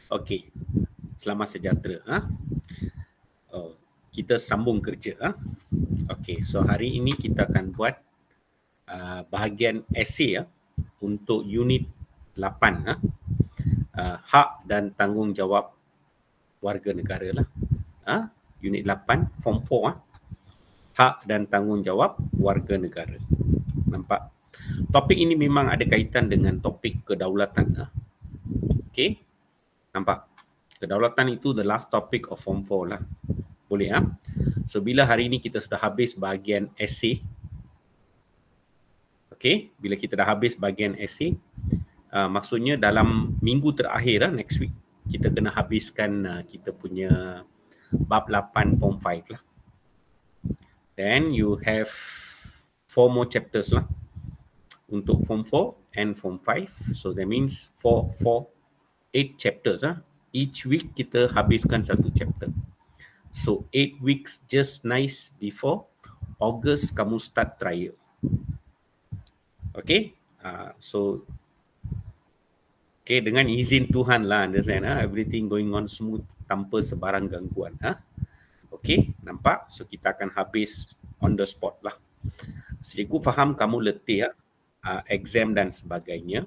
Okey. Selamat sejahtera. Kita sambung kerja. Okey, so hari ini kita akan buat bahagian esei untuk unit 8 hak dan tanggungjawab warga negara lah. Unit 8 form 4 hak dan tanggungjawab warga negara. Nampak? Topik ini memang ada kaitan dengan topik kedaulatan. Okey. Nampak? Kedaulatan itu the last topic of form 4 lah. Boleh So bila hari ini kita sudah habis bahagian esei. Okey, bila kita dah habis bahagian esei, maksudnya dalam minggu terakhir next week kita kena habiskan kita punya bab 8 form 5 lah. Then you have 4 more chapters lah untuk form 4 and form 5. So that means 8 chapters Each week kita habiskan satu chapter. So 8 weeks just nice before August kamu start trial. Okay, okay, dengan izin Tuhan lah, understand everything going on smooth tanpa sebarang gangguan. Okay, nampak? So kita akan habis on the spot lah. Cikgu faham kamu letih exam dan sebagainya.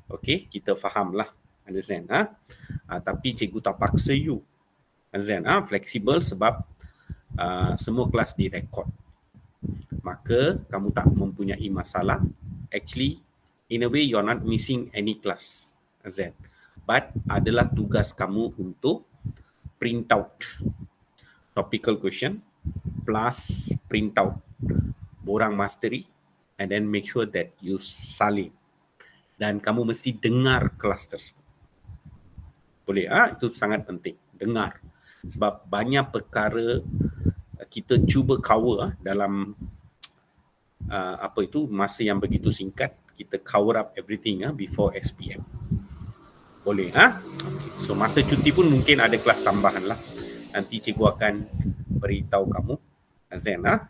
Okay, kita faham lah, understand tapi cikgu tak paksa you, understand fleksibel sebab semua kelas direkod. Maka kamu tak mempunyai masalah. Actually, in a way you're not missing any class, but adalah tugas kamu untuk print out topical question plus print out borang mastery and then make sure that you salin dan kamu mesti dengar kelas tersebut. Boleh itu sangat penting, dengar, sebab banyak perkara kita cuba cover dalam masa yang begitu singkat. Kita cover up everything before SPM. Boleh okay. So masa cuti pun mungkin ada kelas tambahan lah. Nanti cikgu akan beritahu kamu,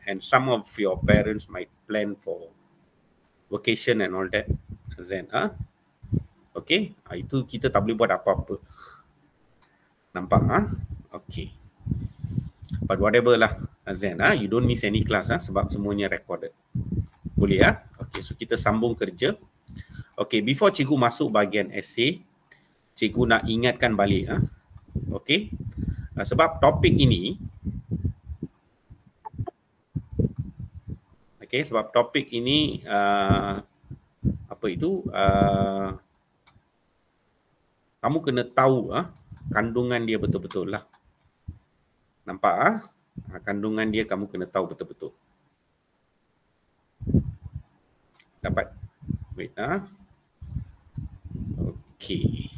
and some of your parents might plan for vacation and all that, okay, itu kita tak boleh buat apa-apa. Nampak okay, but whatever lah, you don't miss any class sebab semuanya recorded. Boleh okay, so kita sambung kerja. Okay, before cikgu masuk bahagian essay, cikgu nak ingatkan balik okay, sebab topik ini kamu kena tahu kandungan dia betul-betul lah. Nampak kandungan dia kamu kena tahu betul-betul. Dapat? Wait okay.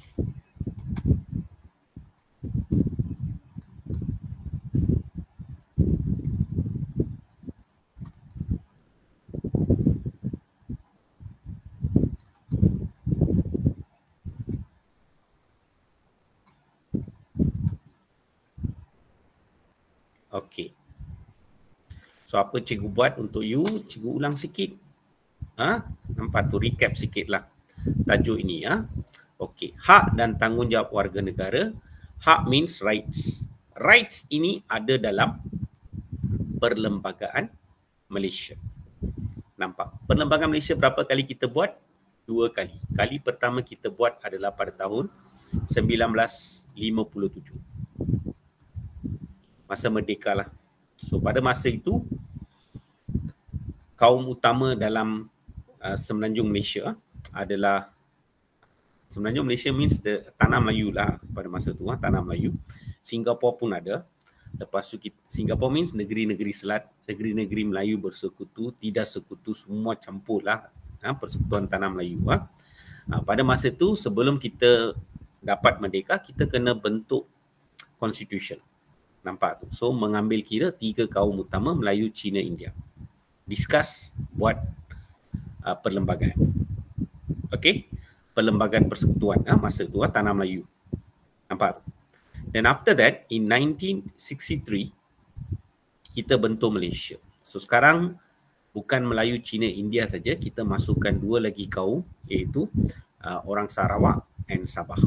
Okay. So apa cikgu buat untuk you? Cikgu ulang sikit. Nampak tu, recap sikit lah tajuk ini Okay. Hak dan tanggungjawab warga negara. Hak means rights. Rights ini ada dalam Perlembagaan Malaysia. Nampak? Perlembagaan Malaysia berapa kali kita buat? 2 kali. Kali pertama kita buat adalah pada tahun 1957. Masa merdeka lah. So pada masa itu kaum utama dalam Semenanjung Malaysia adalah, Semenanjung Malaysia means Tanah Melayu lah pada masa tu, Tanah Melayu. Singapura pun ada. Lepas tu Singapura means negeri-negeri selat, negeri-negeri Melayu bersekutu, tidak sekutu, semua campur lah persekutuan Tanah Melayu. Pada masa tu sebelum kita dapat merdeka, kita kena bentuk constitution. Nampak tu. So mengambil kira 3 kaum utama, Melayu, Cina, India. Discuss buat perlembagaan. Okay. Perlembagaan persekutuan masa tu Tanah Melayu. Nampak? Then after that in 1963 kita bentuk Malaysia. So sekarang bukan Melayu, Cina, India saja, kita masukkan 2 lagi kaum, iaitu orang Sarawak and Sabah.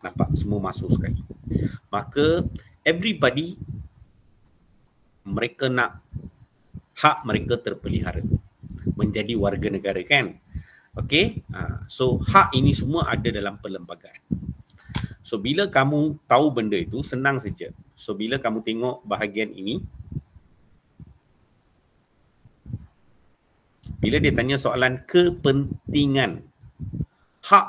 Nampak? Semua masuk sekali. Maka everybody, mereka nak hak mereka terpelihara, menjadi warga negara kan. Okay, so hak ini semua ada dalam perlembagaan. So bila kamu tahu benda itu, senang saja. So bila kamu tengok bahagian ini, bila dia tanya soalan kepentingan hak,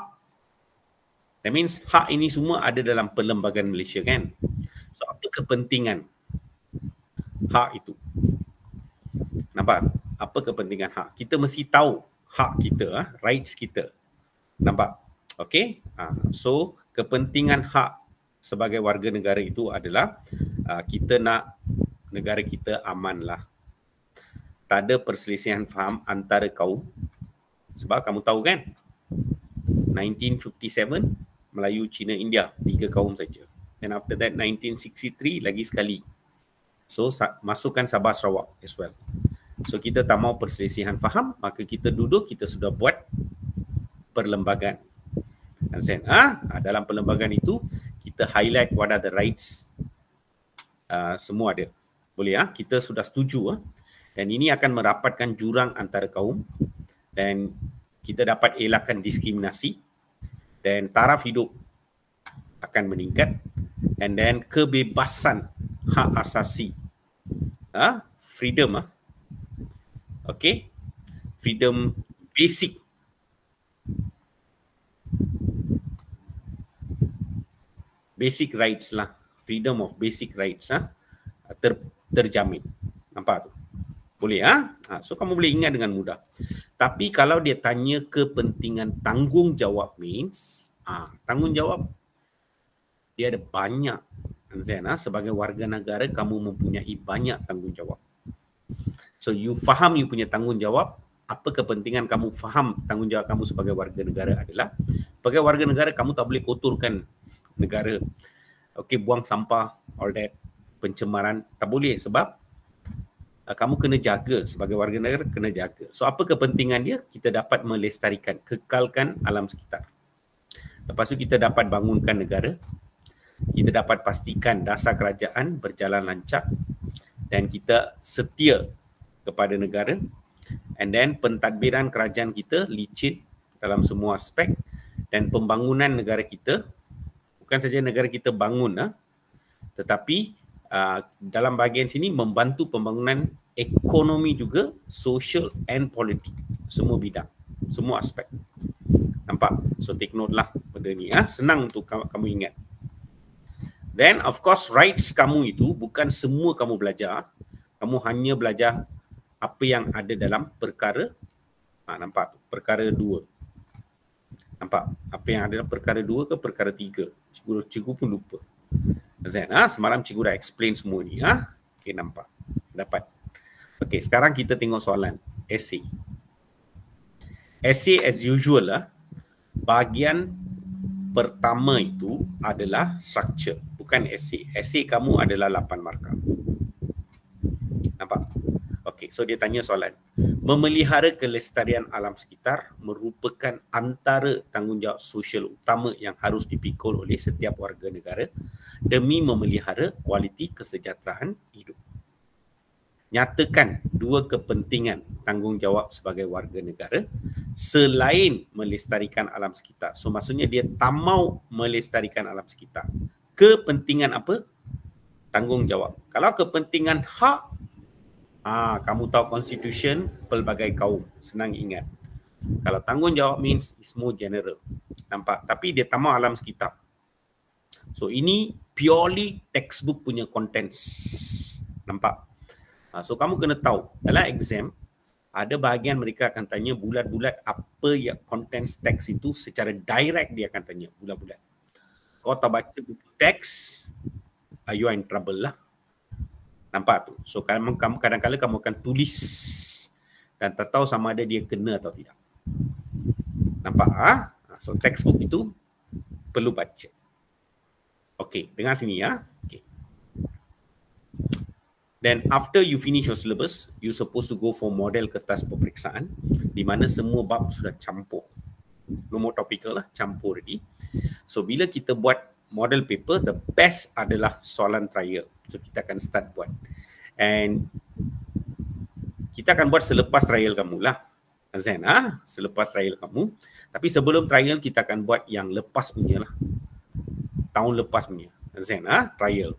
that means hak ini semua ada dalam perlembagaan Malaysia kan. So apa kepentingan hak itu? Nampak? Apa kepentingan hak? Kita mesti tahu hak kita, rights kita. Nampak? Okay? So kepentingan hak sebagai warga negara itu adalah kita nak negara kita aman lah. Tak ada perselisihan faham antara kaum. Sebab kamu tahu kan, 1957 Melayu, Cina, India, 3 kaum saja. And after that 1963 lagi sekali. So masukkan Sabah Sarawak as well. So kita tak mau perselisihan faham, maka kita duduk, kita sudah buat perlembagaan. Dalam perlembagaan itu kita highlight what are the rights, semua ada. Boleh kita sudah setuju dan ini akan merapatkan jurang antara kaum dan kita dapat elakkan diskriminasi dan taraf hidup akan meningkat, and then kebebasan hak asasi, freedom, okay, freedom basic rights lah, freedom of basic rights terjamin. Nampak tu? Boleh so kamu boleh ingat dengan mudah. Tapi kalau dia tanya kepentingan tanggungjawab means tanggungjawab dia ada banyak. Sebagai warga negara kamu mempunyai banyak tanggungjawab. So you faham you punya tanggungjawab. Apa kepentingan kamu faham tanggungjawab kamu sebagai warga negara adalah, sebagai warga negara kamu tak boleh kotorkan negara. Okay, buang sampah, all that, pencemaran tak boleh, sebab kamu kena jaga sebagai warga negara, kena jaga. So apa kepentingan dia? Kita dapat melestarikan, kekalkan alam sekitar. Lepas tu kita dapat bangunkan negara. Kita dapat pastikan dasar kerajaan berjalan lancar dan kita setia kepada negara. And then pentadbiran kerajaan kita licin dalam semua aspek, dan pembangunan negara kita, bukan saja negara kita bangun, tetapi dalam bahagian sini membantu pembangunan ekonomi juga, social and politik, semua bidang, semua aspek. Nampak? So take note lah benda ni, senang untuk kamu ingat. Then of course rights kamu itu bukan semua kamu belajar, kamu hanya belajar apa yang ada dalam perkara, nampak? Perkara 2. Nampak? Apa yang ada dalam perkara 2 ke perkara 3? Cikgu pun lupa. Semalam cikgu dah explain semua ni. Okay, nampak? Dapat. Okay, sekarang kita tengok soalan. Essay. Essay as usual bahagian pertama itu adalah structure, bukan essay. Essay kamu adalah 8 markah. Nampak? Okay, so dia tanya soalan. Memelihara kelestarian alam sekitar merupakan antara tanggungjawab sosial utama yang harus dipikul oleh setiap warga negara demi memelihara kualiti kesejahteraan hidup. Nyatakan 2 kepentingan tanggungjawab sebagai warga negara selain melestarikan alam sekitar. So maksudnya dia tak mau melestarikan alam sekitar. Kepentingan apa? Tanggungjawab. Kalau kepentingan hak, kamu tahu constitution pelbagai kaum, senang ingat. Kalau tanggungjawab means is more general. Nampak? Tapi dia tak mau alam sekitar. So ini purely textbook punya contents. Nampak? So kamu kena tahu dalam exam ada bahagian mereka akan tanya bulat-bulat apa yang contents teks itu, secara direct dia akan tanya bulat-bulat. Kau tak baca buku teks, you are in trouble lah. Nampak tu? So kamu kadang-kadang kamu akan tulis dan tak tahu sama ada dia kena atau tidak. Nampak? So textbook itu perlu baca. Okay, dengar sini ya. Okay. Then after you finish your syllabus, you supposed to go for model kertas peperiksaan di mana semua bab sudah campur. No more topical lah, campur lagi. So bila kita buat model paper, the best adalah soalan trial. So kita akan start buat. And kita akan buat selepas trial kamu lah. Azan, selepas trial kamu. Tapi sebelum trial kita akan buat yang lepas punya lah. Tahun lepas punya. Azan, trial.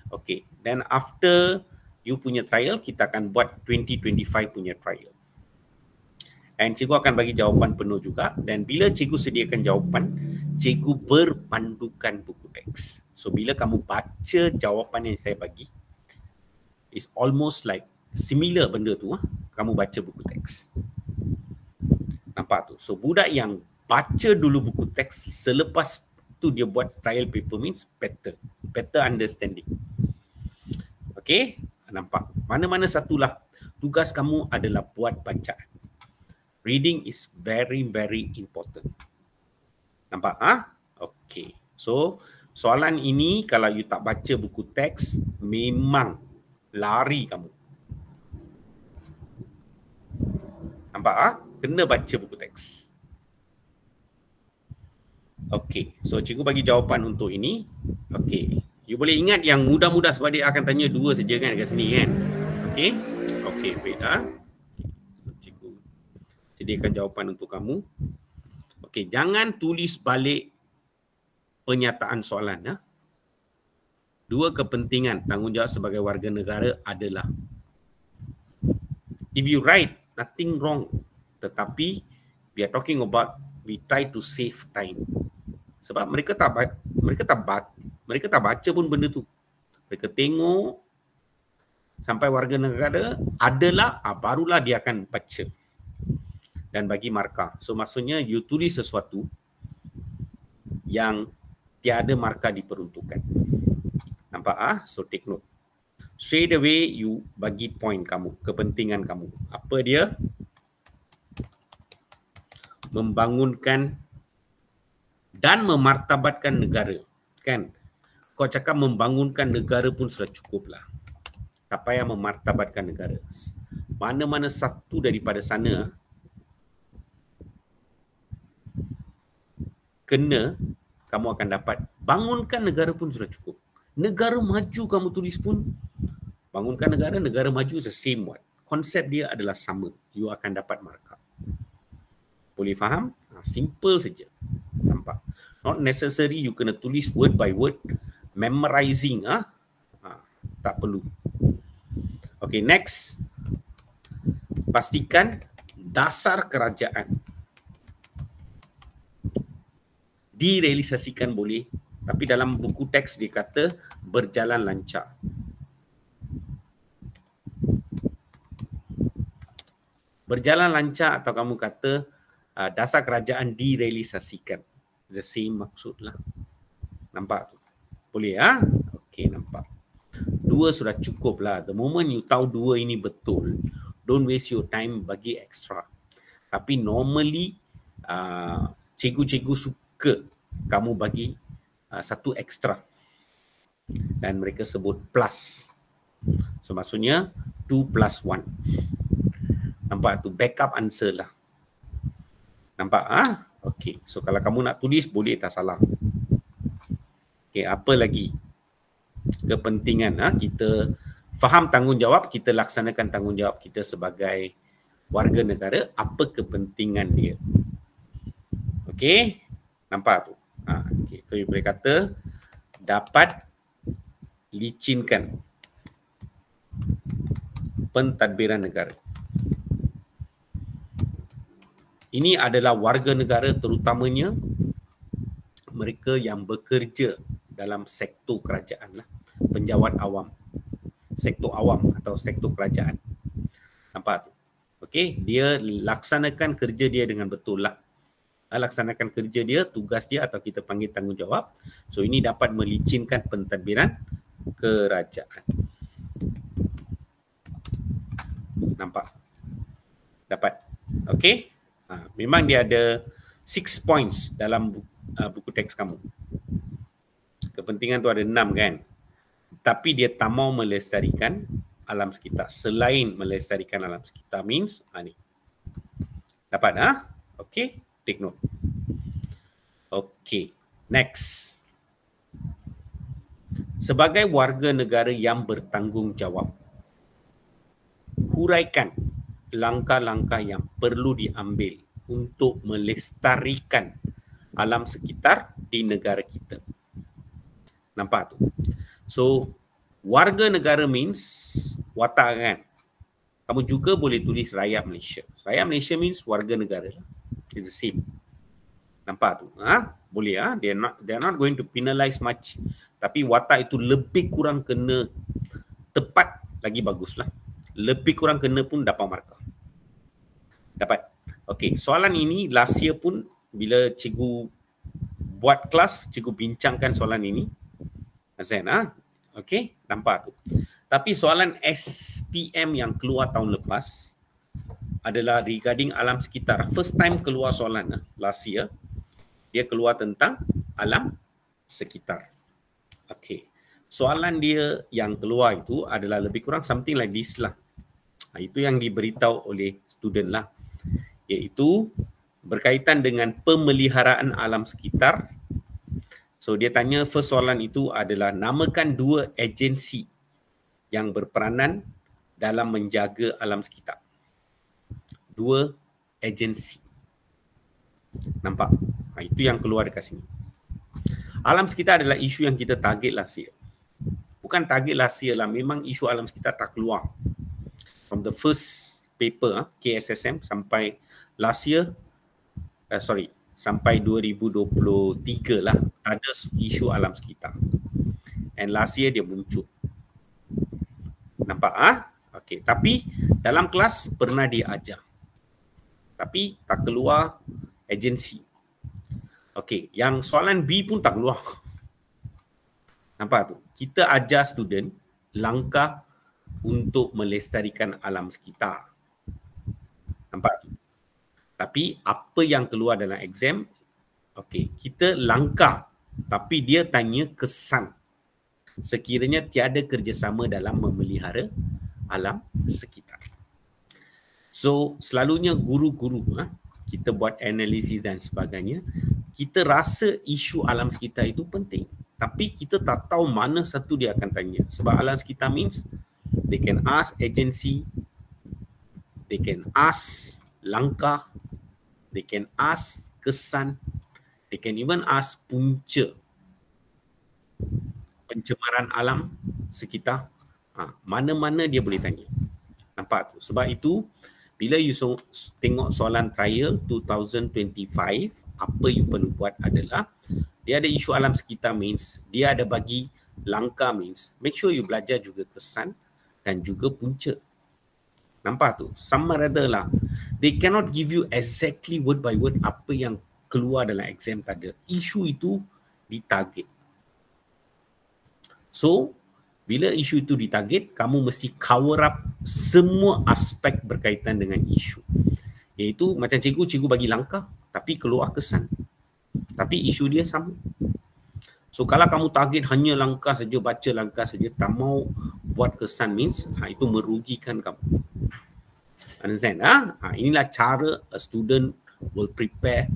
Okay. Then after you punya trial, kita akan buat 2025 punya trial. And cikgu akan bagi jawapan penuh juga. Dan bila cikgu sediakan jawapan, cikgu berpandukan buku teks. So bila kamu baca jawapan yang saya bagi, it's almost like similar benda tu, kamu baca buku teks. Nampak tu? So budak yang baca dulu buku teks, selepas tu dia buat trial paper means better understanding. Okay? Nampak? Mana-mana satulah tugas kamu adalah buat bacaan. Reading is very, very important. Nampak? Okay. So soalan ini kalau you tak baca buku teks, memang lari kamu. Nampak? Kena baca buku teks. Okay. So cikgu bagi jawapan untuk ini. Okay. You boleh ingat yang mudah-mudah sebab dia akan tanya dua saja kan dekat sini kan. Okay. Okay. Wait So cikgu sediakan jawapan untuk kamu. Okay. Jangan tulis balik pernyataan soalan. Dua kepentingan tanggungjawab sebagai warga negara adalah, if you write, nothing wrong. Tetapi we are talking about, we try to save time. Sebab mereka tak baca pun benda tu. Mereka tengok sampai warga negara adalah, barulah dia akan baca dan bagi markah. So maksudnya you tulis sesuatu yang tiada markah diperuntukkan. Nampak? So take note. Straight away you bagi point kamu, kepentingan kamu. Apa dia? Membangunkan dan memartabatkan negara. Kan? Kau cakap membangunkan negara pun sudah cukup lah. Tak payah memartabatkan negara. Mana-mana satu daripada sana kena, kamu akan dapat. Bangunkan negara pun sudah cukup. Negara maju kamu tulis pun, bangunkan negara, negara maju is the same word. Konsep dia adalah sama. You akan dapat markah. Boleh faham? Simple saja. Nampak? Not necessary you kena tulis word by word, memorizing. Tak perlu. Okay, next. Pastikan dasar kerajaan direalisasikan boleh, tapi dalam buku teks dia kata berjalan lancar. Berjalan lancar atau kamu kata dasar kerajaan direalisasikan. The same maksud lah. Nampak tu? Boleh Okey, nampak. Dua sudah cukup lah. The moment you tahu dua ini betul, don't waste your time bagi extra. Tapi normally cikgu-cikgu suka kamu bagi satu extra. Dan mereka sebut plus. So maksudnya 2 plus 1. Nampak tu? Backup answer lah. Nampak? Okey. So kalau kamu nak tulis boleh, tak salah. Okey, apa lagi? Kepentingan. Kita faham tanggungjawab, kita laksanakan tanggungjawab kita sebagai warga negara. Apa kepentingan dia? Okey. Nampak tu? Okay. So you boleh kata dapat licinkan pentadbiran negara. Ini adalah warga negara, terutamanya mereka yang bekerja dalam sektor kerajaan lah. Penjawat awam. Sektor awam atau sektor kerajaan. Nampak tu? Okey, dia laksanakan kerja dia dengan betul lah. Laksanakan kerja dia, tugas dia atau kita panggil tanggungjawab. So ini dapat melicinkan pentadbiran kerajaan. Nampak? Dapat. Okey? Memang dia ada 6 points dalam buku teks kamu. Kepentingan tu ada 6 kan? Tapi dia tak mau melestarikan alam sekitar. Selain melestarikan alam sekitar means ni. Dapat Okey? Take note. Okey. Next. Sebagai warga negara yang bertanggungjawab, huraikan langkah-langkah yang perlu diambil untuk melestarikan alam sekitar di negara kita. Nampak tu? So, warga negara means watak kan? Kamu juga boleh tulis rakyat Malaysia. Rakyat Malaysia means warga negara. It's the same. Nampak tu? Boleh. They're not going to penalize much. Tapi watak itu lebih kurang kena tepat lagi baguslah. Lebih kurang kena pun dapat markah. Dapat. Okey, soalan ini last year pun bila cikgu buat kelas, cikgu bincangkan soalan ini. Azan, okey, nampak tu. Tapi soalan SPM yang keluar tahun lepas adalah regarding alam sekitar. First time keluar soalan last year. Dia keluar tentang alam sekitar. Okey. Soalan dia yang keluar itu adalah lebih kurang something like this lah. Itu yang diberitahu oleh student lah. Iaitu berkaitan dengan pemeliharaan alam sekitar. So dia tanya first soalan itu adalah namakan 2 agensi yang berperanan dalam menjaga alam sekitar. 2 agensi. Nampak? Itu yang keluar dekat sini. Alam sekitar adalah isu yang kita target last year. Bukan target last year lah, memang isu alam sekitar tak keluar. From the first paper, KSSM sampai last year, sampai 2023 lah, ada isu alam sekitar. And last year dia muncul. Nampak? Okay. Tapi dalam kelas pernah dia ajar. Tapi tak keluar agensi. Okey, yang soalan B pun tak keluar. Nampak tu? Kita ajar student langkah untuk melestarikan alam sekitar. Nampak tu? Tapi apa yang keluar dalam exam, okey, kita langkah tapi dia tanya kesan. Sekiranya tiada kerjasama dalam memelihara alam sekitar. So, selalunya guru-guru kita buat analisis dan sebagainya, kita rasa isu alam sekitar itu penting. Tapi kita tak tahu mana satu dia akan tanya. Sebab alam sekitar means they can ask agency, they can ask langkah, they can ask kesan, they can even ask punca pencemaran alam sekitar. Mana-mana dia boleh tanya. Nampak tu? Sebab itu, bila you tengok soalan trial 2025, apa you perlu buat adalah dia ada isu alam sekitar means dia ada bagi langkah means make sure you belajar juga kesan dan juga punca. Nampak tu? Sama rada lah. They cannot give you exactly word by word apa yang keluar dalam exam tak ada. Isu itu ditarget. So, bila isu itu ditarget, kamu mesti cover up semua aspek berkaitan dengan isu. Iaitu macam cikgu bagi langkah tapi keluar kesan. Tapi isu dia sama. So kalau kamu target hanya langkah saja, baca langkah saja, tak mau buat kesan means itu merugikan kamu. Understand? Inilah cara a student will prepare.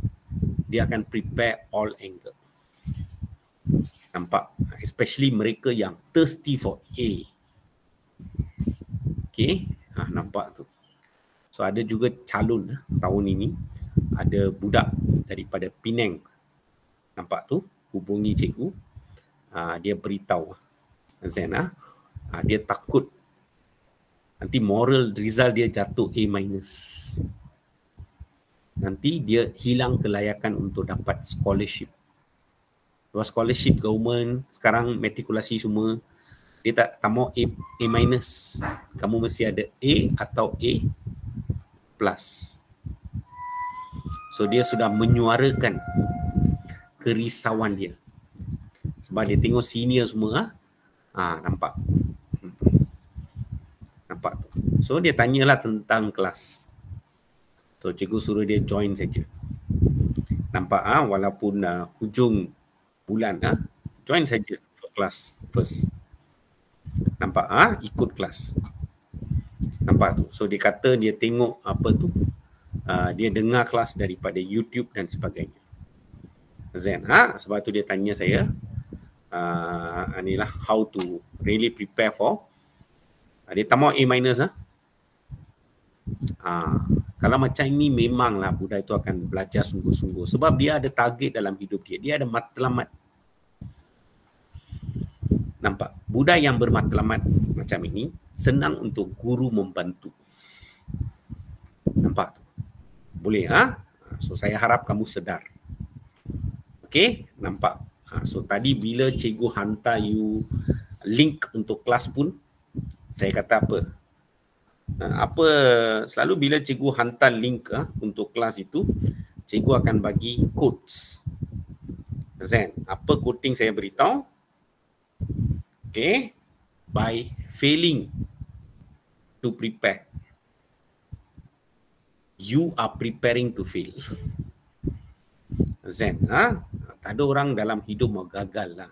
Dia akan prepare all angle. Nampak? Especially mereka yang thirsty for A. Okay? Nampak tu. So ada juga calon tahun ini. Ada budak daripada Penang. Nampak tu? Hubungi cikgu. Dia beritahu. Zain, dia takut nanti moral result dia jatuh A-. Nanti dia hilang kelayakan untuk dapat scholarship. Sebab scholarship government sekarang matrikulasi semua dia tak mau A-. Kamu mesti ada A atau A+. So dia sudah menyuarakan kerisauan dia. Sebab dia tengok senior semua nampak. Nampak. So dia tanyalah tentang kelas. So cikgu suruh dia join saja. Nampak walaupun hujung bulan join saja for class first. Nampak ikut kelas. Nampak tu. So dia kata dia tengok apa tu dia dengar kelas daripada YouTube dan sebagainya. Zen. Sebab tu dia tanya saya inilah how to really prepare for dia tak mau A minus kalau macam ini memanglah budak itu akan belajar sungguh-sungguh sebab dia ada target dalam hidup dia. Dia ada matlamat. Nampak? Budak yang bermatlamat macam ini senang untuk guru membantu. Nampak? Boleh So saya harap kamu sedar. Okey, nampak? So tadi bila cikgu hantar you link untuk kelas pun saya kata apa? Selalu bila cikgu hantar link untuk kelas itu, cikgu akan bagi quotes. Zen, apa quoting saya beritahu? Okay, by failing to prepare, you are preparing to fail. Zen, tak ada orang dalam hidup mau gagal lah.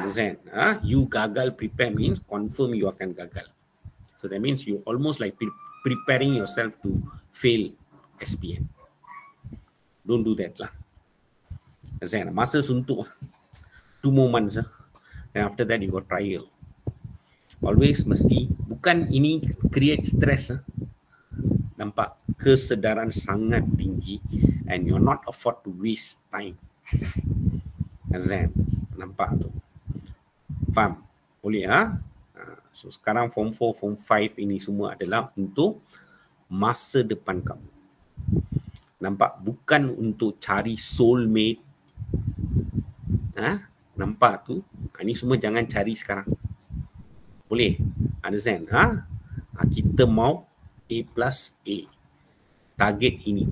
Zen, you gagal prepare means confirm you akan gagal. So that means you almost like preparing yourself to fail SPM. Don't do that lah. Zen, masa suntuk 2 more months and after that you got trial. Always mesti, bukan ini create stress nampak, kesedaran sangat tinggi and you're not afford to waste time. Zen, nampak tu. Faham? Boleh So sekarang form 4, form 5 ini semua adalah untuk masa depan kamu. Nampak? Bukan untuk cari soulmate. Nampak tu? Ini semua jangan cari sekarang. Boleh? Understand? Kita mau A plus A. Target ini.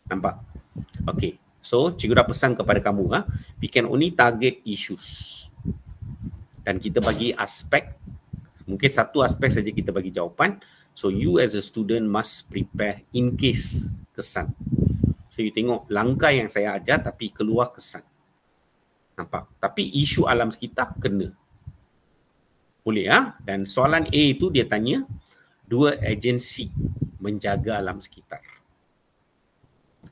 Nampak? Okay. So, cikgu dah pesan kepada kamu, we can only target issues. Dan kita bagi aspek, mungkin satu aspek saja kita bagi jawapan. So, you as a student must prepare in case kesan. So, you tengok langkah yang saya ajar tapi keluar kesan. Nampak? Tapi isu alam sekitar kena. Boleh Dan soalan A itu dia tanya, 2 agensi menjaga alam sekitar.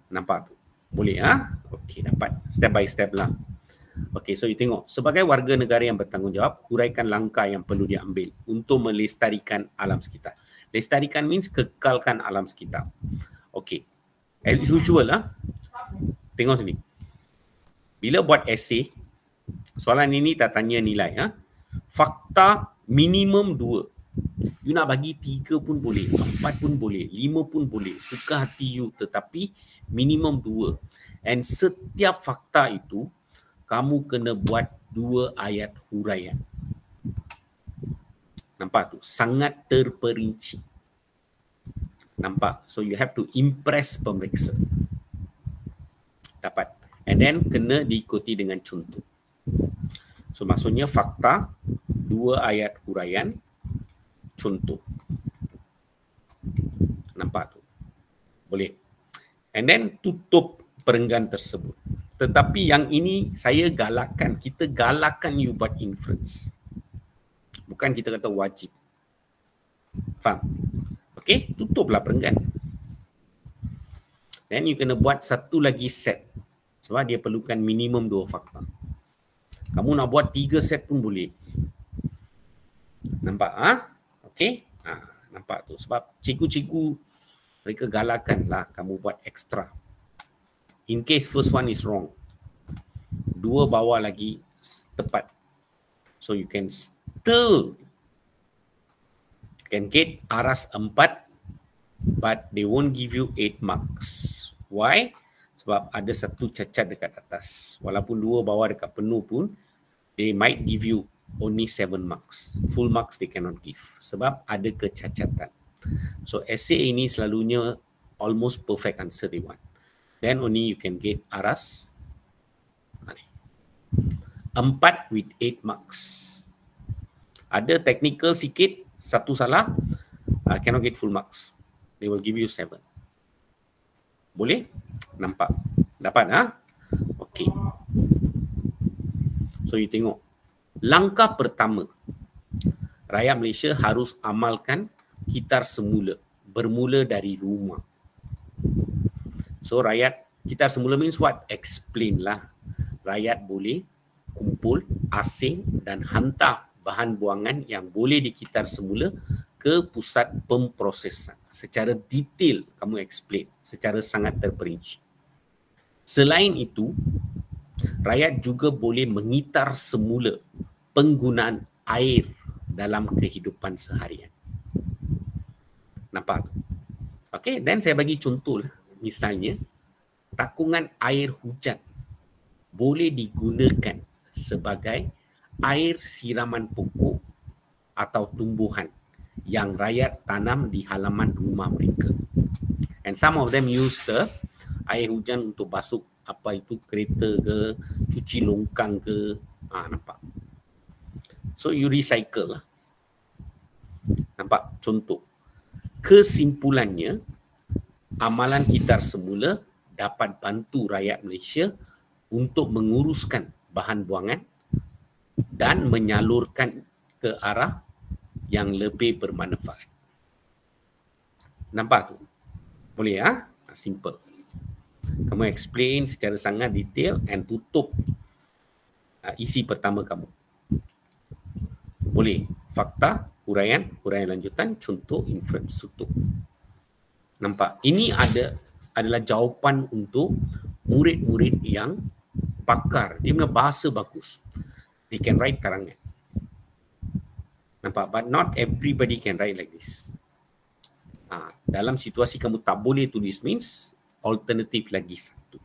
Nampak tu? Boleh Okey, dapat. Step by step lah. Okey, so you tengok. Sebagai warga negara yang bertanggungjawab, huraikan langkah yang perlu diambil untuk melestarikan alam sekitar. Lestarikan means kekalkan alam sekitar. Okey. As usual tengok sini. Bila buat essay, soalan ini tak tanya nilai. Fakta minimum 2. You nak bagi 3 pun boleh, 4 pun boleh, 5 pun boleh. Suka hati you, tetapi minimum 2. And setiap fakta itu, kamu kena buat 2 ayat huraian. Nampak tu? Sangat terperinci. Nampak? So you have to impress pemeriksa. Dapat? And then kena diikuti dengan contoh. So maksudnya fakta, 2 ayat huraian, contoh. Nampak tu? Boleh. And then tutup perenggan tersebut. Tetapi yang ini saya galakkan, kita galakkan you buat inference. Bukan kita kata wajib. Faham? Okey, tutuplah perenggan. Then you kena buat satu lagi set. Sebab dia perlukan minimum 2 fakta. Kamu nak buat 3 set pun boleh. Nampak? Okey? Nampak tu. Sebab cikgu-cikgu mereka galakkan lah kamu buat extra. In case first one is wrong, 2 bawah lagi tepat. So you can still can get aras 4, but they won't give you 8 marks. Why? Sebab ada satu cacat dekat atas. Walaupun 2 bawah dekat penuh pun, they might give you only 7 marks. Full marks they cannot give. Sebab ada kecacatan. So essay ini selalunya almost perfect answer they want. Then only you can get aras 4 with 8 marks. Ada technical sikit, satu salah, cannot get full marks. They will give you 7. Boleh? Nampak? Dapat Okey. So you tengok. Langkah pertama, rakyat Malaysia harus amalkan kitar semula. Bermula dari rumah. So rakyat Kitar semula means what? Explain lah. Rakyat boleh kumpul, asing dan hantar bahan buangan yang boleh dikitar semula ke pusat pemprosesan. Secara detail kamu explain, secara sangat terperinci. Selain itu, rakyat juga boleh mengitar semula penggunaan air dalam kehidupan seharian. Nampak? Okey, dan saya bagi contoh lah. Misalnya, takungan air hujan boleh digunakan sebagai air siraman pokok atau tumbuhan yang rakyat tanam di halaman rumah mereka. And some of them use the air hujan untuk basuh apa itu kereta ke, cuci longkang ke. Nampak? So you recycle lah. Nampak? Contoh. Kesimpulannya, amalan kitar semula dapat bantu rakyat Malaysia untuk menguruskan bahan buangan dan menyalurkan ke arah yang lebih bermanfaat. Nampak tu? Boleh ya? Simple. Kamu explain secara sangat detail and tutup isi pertama kamu. Boleh. Fakta, huraian lanjutan, contoh, inference, tutup. Nampak? Ini adalah jawapan untuk murid-murid yang pakar. Dia punya bahasa bagus. They can write karangan. Nampak? But not everybody can write like this. Dalam situasi kamu tak boleh tulis means alternatif lagi satu.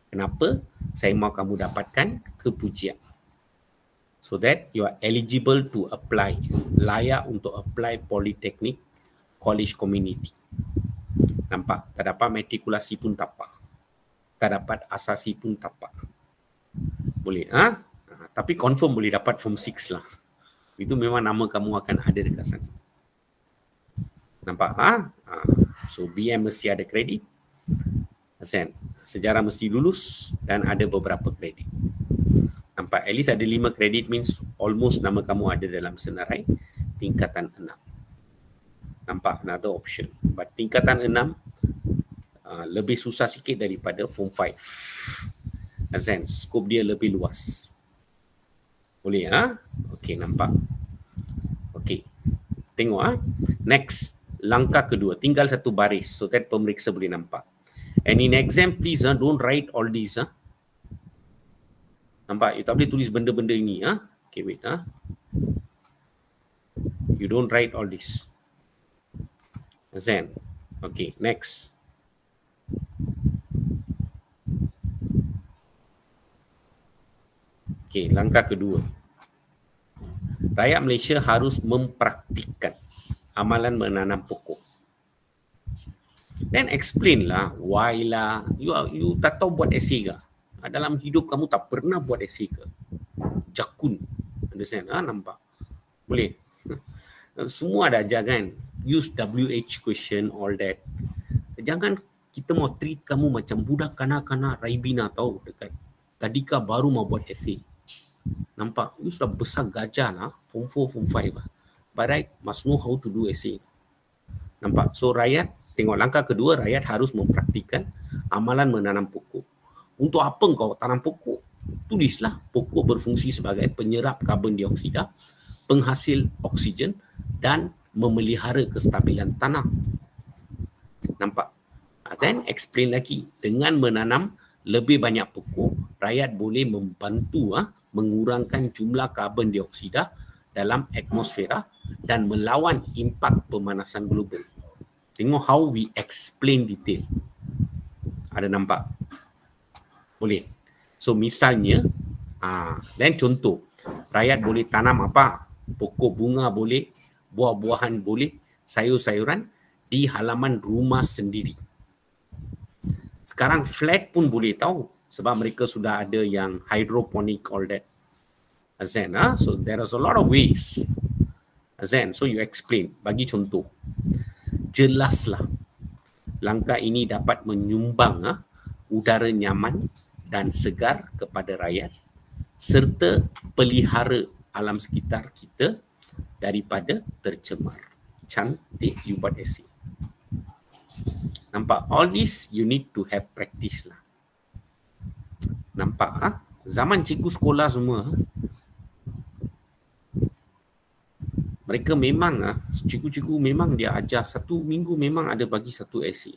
Kenapa? Saya mahu kamu dapatkan kepujian. So that you are eligible to apply. Layak untuk apply Polytechnic College Community. Nampak? Tak dapat matrikulasi pun tak apa. Tak dapat asasi pun tak apa. Boleh. Tapi confirm boleh dapat form 6 lah. Itu memang nama kamu akan ada dekat sana. Nampak? So BM mesti ada kredit. Sejarah mesti lulus dan ada beberapa kredit. Nampak? At least ada 5 kredit means almost nama kamu ada dalam senarai tingkatan 6. Nampak? Another option. But tingkatan 6 lebih susah sikit daripada form 5. Skop dia lebih luas. Boleh Okey, nampak. Okey. Tengok Next, langkah kedua. Tinggal satu baris so that pemeriksa boleh nampak. And in exam please don't write all these Nampak? You tak boleh tulis benda-benda ini Okay, wait You don't write all this. Okay, next. Okay, langkah kedua. Rakyat Malaysia harus mempraktikkan amalan menanam pokok. Then explain lah, why lah. You tak tahu buat essay ke? Dalam hidup kamu tak pernah buat essay ke? Jakun. Understand? Nampak? Boleh? Semua dah jangan use WH question, all that. Jangan kita mau treat kamu macam budak kanak-kanak Raibina tahu dekat Tadika baru mau buat essay. Nampak? You sudah besar gajah lah, form 4, form 5 lah. But right, must know how to do essay. Nampak? So rakyat, tengok langkah kedua, rakyat harus mempraktikkan amalan menanam pokok. Untuk apa kau tanam pokok? Tulislah pokok berfungsi sebagai penyerap karbon dioksida, penghasil oksigen dan memelihara kestabilan tanah. Nampak? Then explain lagi, dengan menanam lebih banyak pokok, rakyat boleh membantu mengurangkan jumlah karbon dioksida dalam atmosfera dan melawan impak pemanasan global. Tengok how we explain detail. Ada nampak? Boleh. So misalnya, dan contoh, rakyat boleh tanam apa? Pokok bunga boleh, buah-buahan boleh, sayur-sayuran di halaman rumah sendiri. Sekarang flat pun boleh tahu sebab mereka sudah ada yang hydroponic, all that. So there is a lot of ways. So you explain, bagi contoh. Jelaslah langkah ini dapat menyumbang udara nyaman dan segar kepada rakyat serta pelihara alam sekitar kita daripada tercemar. Cantik you buat essay. Nampak? All this you need to have practice lah. Nampak zaman cikgu sekolah semua, mereka memang cikgu-cikgu memang dia ajar satu minggu memang ada bagi satu essay.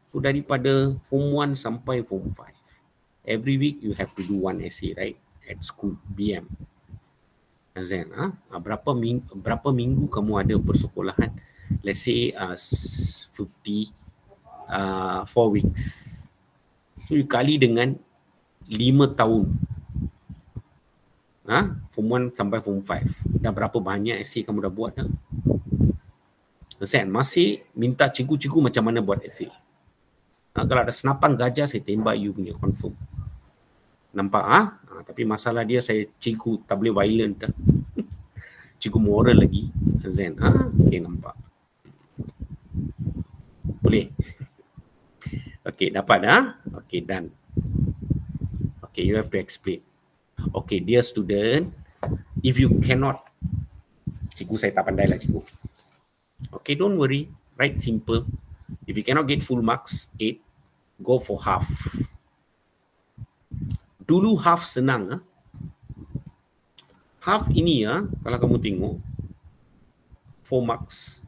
So daripada form 1 sampai form 5, every week you have to do one essay, right? At school, BM. Azan, berapa minggu kamu ada persekolahan? Let's say 4 weeks. So you kali dengan 5 tahun. Form 1 sampai form 5. Dah berapa banyak essay kamu dah buat dah? Azan, masih minta cikgu-cikgu macam mana buat essay. Kalau ada senapan gajah, saya tembak you punya, confirm. Nampak? Tapi masalah dia, saya cikgu tak boleh violent dah. Cikgu moral lagi. Zen. Okay, nampak. Boleh? Okay, dapat Okay, done. Okay, you have to explain. Okay, dear student, if you cannot, cikgu saya tak pandai lah cikgu. Okay, don't worry. Write simple. If you cannot get full marks, 8, go for half. Dulu half senang. Half ini kalau kamu tengok 4 marks.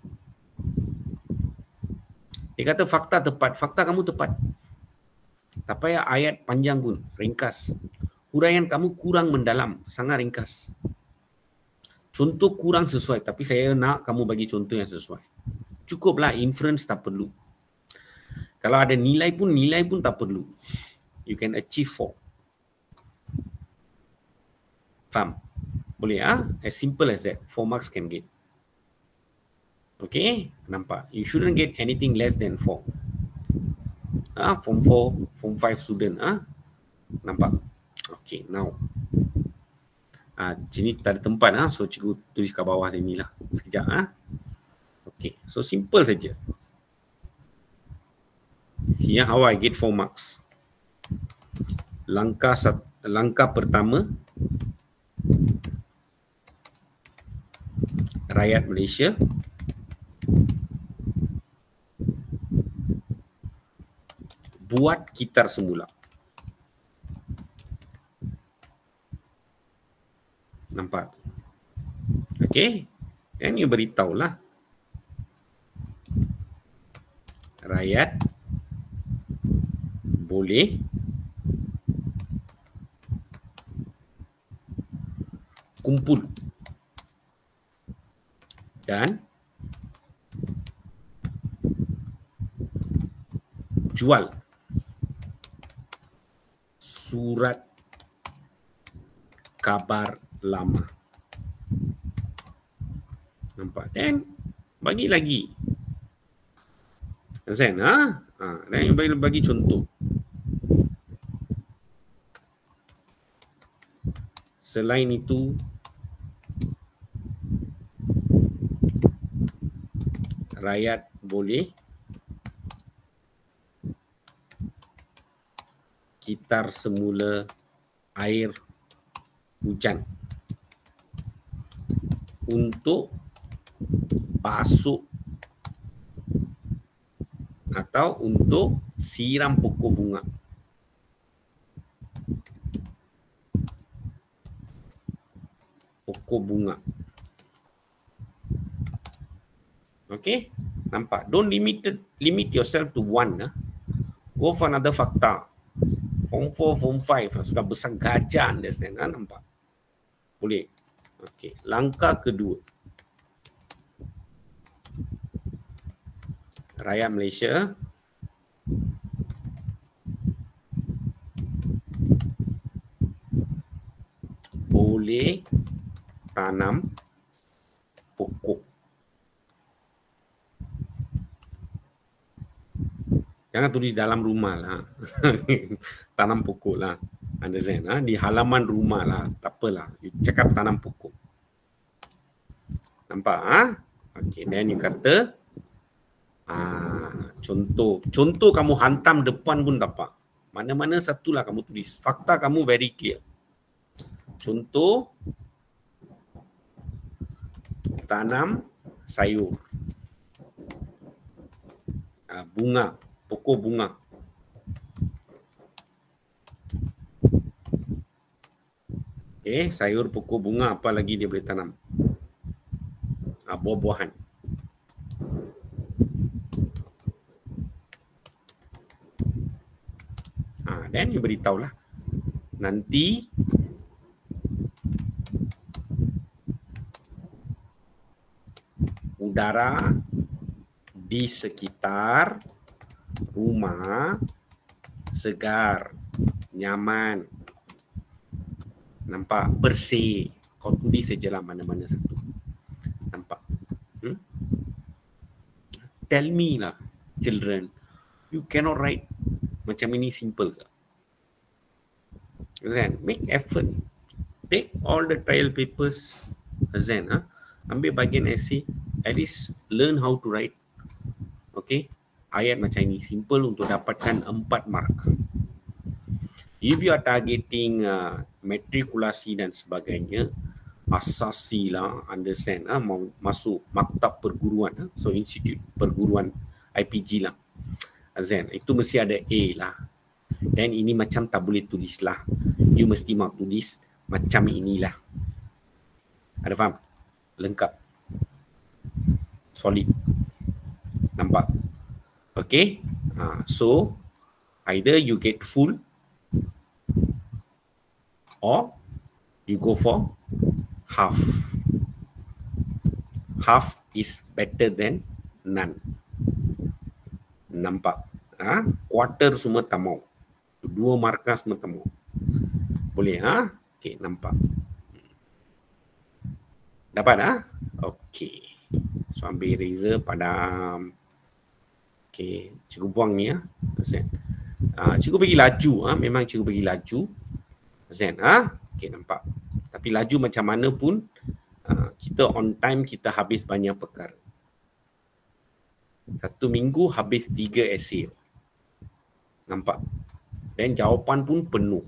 Dia kata fakta tepat, fakta kamu tepat. Tak payah ayat panjang pun, ringkas. Huraian kamu kurang mendalam, sangat ringkas. Contoh kurang sesuai, tapi saya nak kamu bagi contoh yang sesuai. Cukuplah, inference tak perlu. Kalau ada nilai pun tak perlu. You can achieve 4. Faham? Boleh as simple as that. 4 marks can get. Okay, nampak? You shouldn't get anything less than 4. Form 4, form 5 student. Nampak? Okay, now. Sini tak ada tempat. So, cikgu tulis kat bawah sini lah. Sekejap. Okay, so simple saja. See how I get 4 marks. Langkah pertama, rakyat Malaysia buat kitar semula. Nampak? Okay. Dan you beritahulah. Rakyat boleh kumpul dan jual surat kabar lama. Nampak? Dan bagi lagi. Zen, dan bagi contoh. Selain itu, rakyat boleh kitar semula air hujan untuk basuh atau untuk siram pokok bunga. Pokok bunga. Okay, nampak? Don't limit yourself to one. Go for another fakta. Form 4, Form 5 sudah besar gajah anda sebenarnya. Nampak? Boleh. Okay, langkah kedua. Rakyat Malaysia boleh tanam pokok. Jangan tulis dalam rumah lah. Tanam pokok lah. Understand? Di halaman rumah lah. Tak apalah. You cakap tanam pokok. Nampak? Okay, then you kata contoh kamu hantam depan pun dapat. Mana-mana satulah kamu tulis. Fakta kamu very clear. Contoh tanam sayur. Bunga, pokok bunga. Okay, sayur, pokok, bunga, apa lagi dia boleh tanam? Buah-buahan. Dan you beritahulah. Nanti udara di sekitar rumah segar, nyaman, nampak, bersih. Kau tulis sajalah mana-mana satu. Nampak? Tell me lah, children. You cannot write macam ini simple ke? Then make effort. Take all the trial papers. Then ambil bagian essay. At least learn how to write. Okay? Ayat macam ini simple untuk dapatkan 4 mark. If you are targeting matrikulasi dan sebagainya, asasi lah, understand, mau masuk maktab perguruan, so institut perguruan IPG lah, Zen, itu mesti ada A lah. Dan ini macam tak boleh tulis lah, you mesti mau tulis macam inilah. Ada faham? Lengkap, solid, nampak? Okay, so either you get full or you go for half. Half is better than none. Nampak? Quarter semua tak mau. 2 markah semua tak mau. Boleh? Okay, nampak. Dapat? Okay. So ambil eraser, padam. Okay, cikgu buang ni cikgu bagi laju, memang cikgu bagi laju. Zen, okay, nampak. Tapi laju macam mana pun, kita on time, kita habis banyak perkara. 1 minggu habis 3 essay. Nampak? Dan jawapan pun penuh.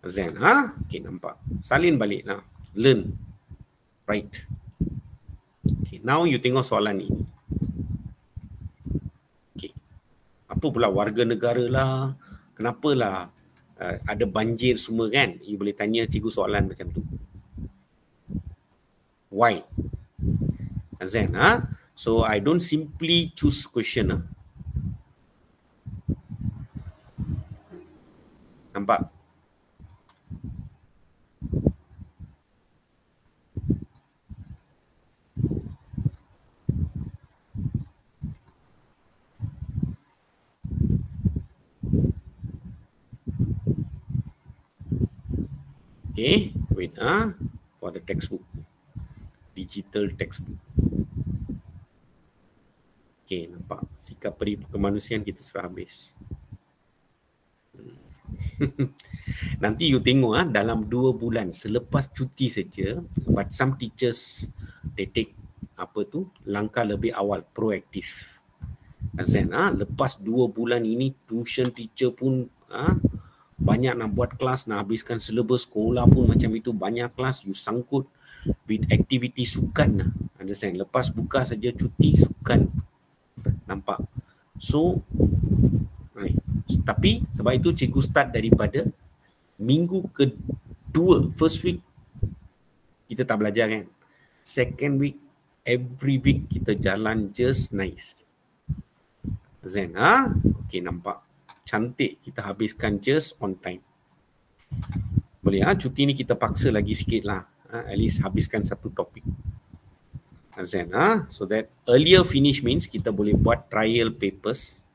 Zen, okay, nampak. Salin balik lah. Learn. Right. Okay, now you tengok soalan ini. Okay. Apa pula warga negara lah? Kenapalah ada banjir semua kan? You boleh tanya cikgu soalan macam tu. Why? Zen, so I don't simply choose question. Nampak? Okay, wait, for the textbook, digital textbook. Okay, nampak? Sikap peri kemanusiaan kita sudah habis. Nanti you tengok dalam 2 bulan selepas cuti saja, but some teachers they take langkah lebih awal, proaktif. Azan, lepas 2 bulan ini tuition teacher pun banyak nak buat kelas, nak habiskan syllabus, sekolah pun macam itu, banyak kelas, you sangkut with activity sukan. Understand? Lepas buka saja cuti, sukan. Nampak? So, tapi sebab itu cikgu start daripada minggu kedua, first week kita tak belajar kan. Second week, every week kita jalan just nice. Zen, okay, nampak? Cantik, kita habiskan just on time. Boleh, cuti ni kita paksa lagi sikit lah. At least habiskan satu topik. Zen, so that earlier finish means kita boleh buat trial papers.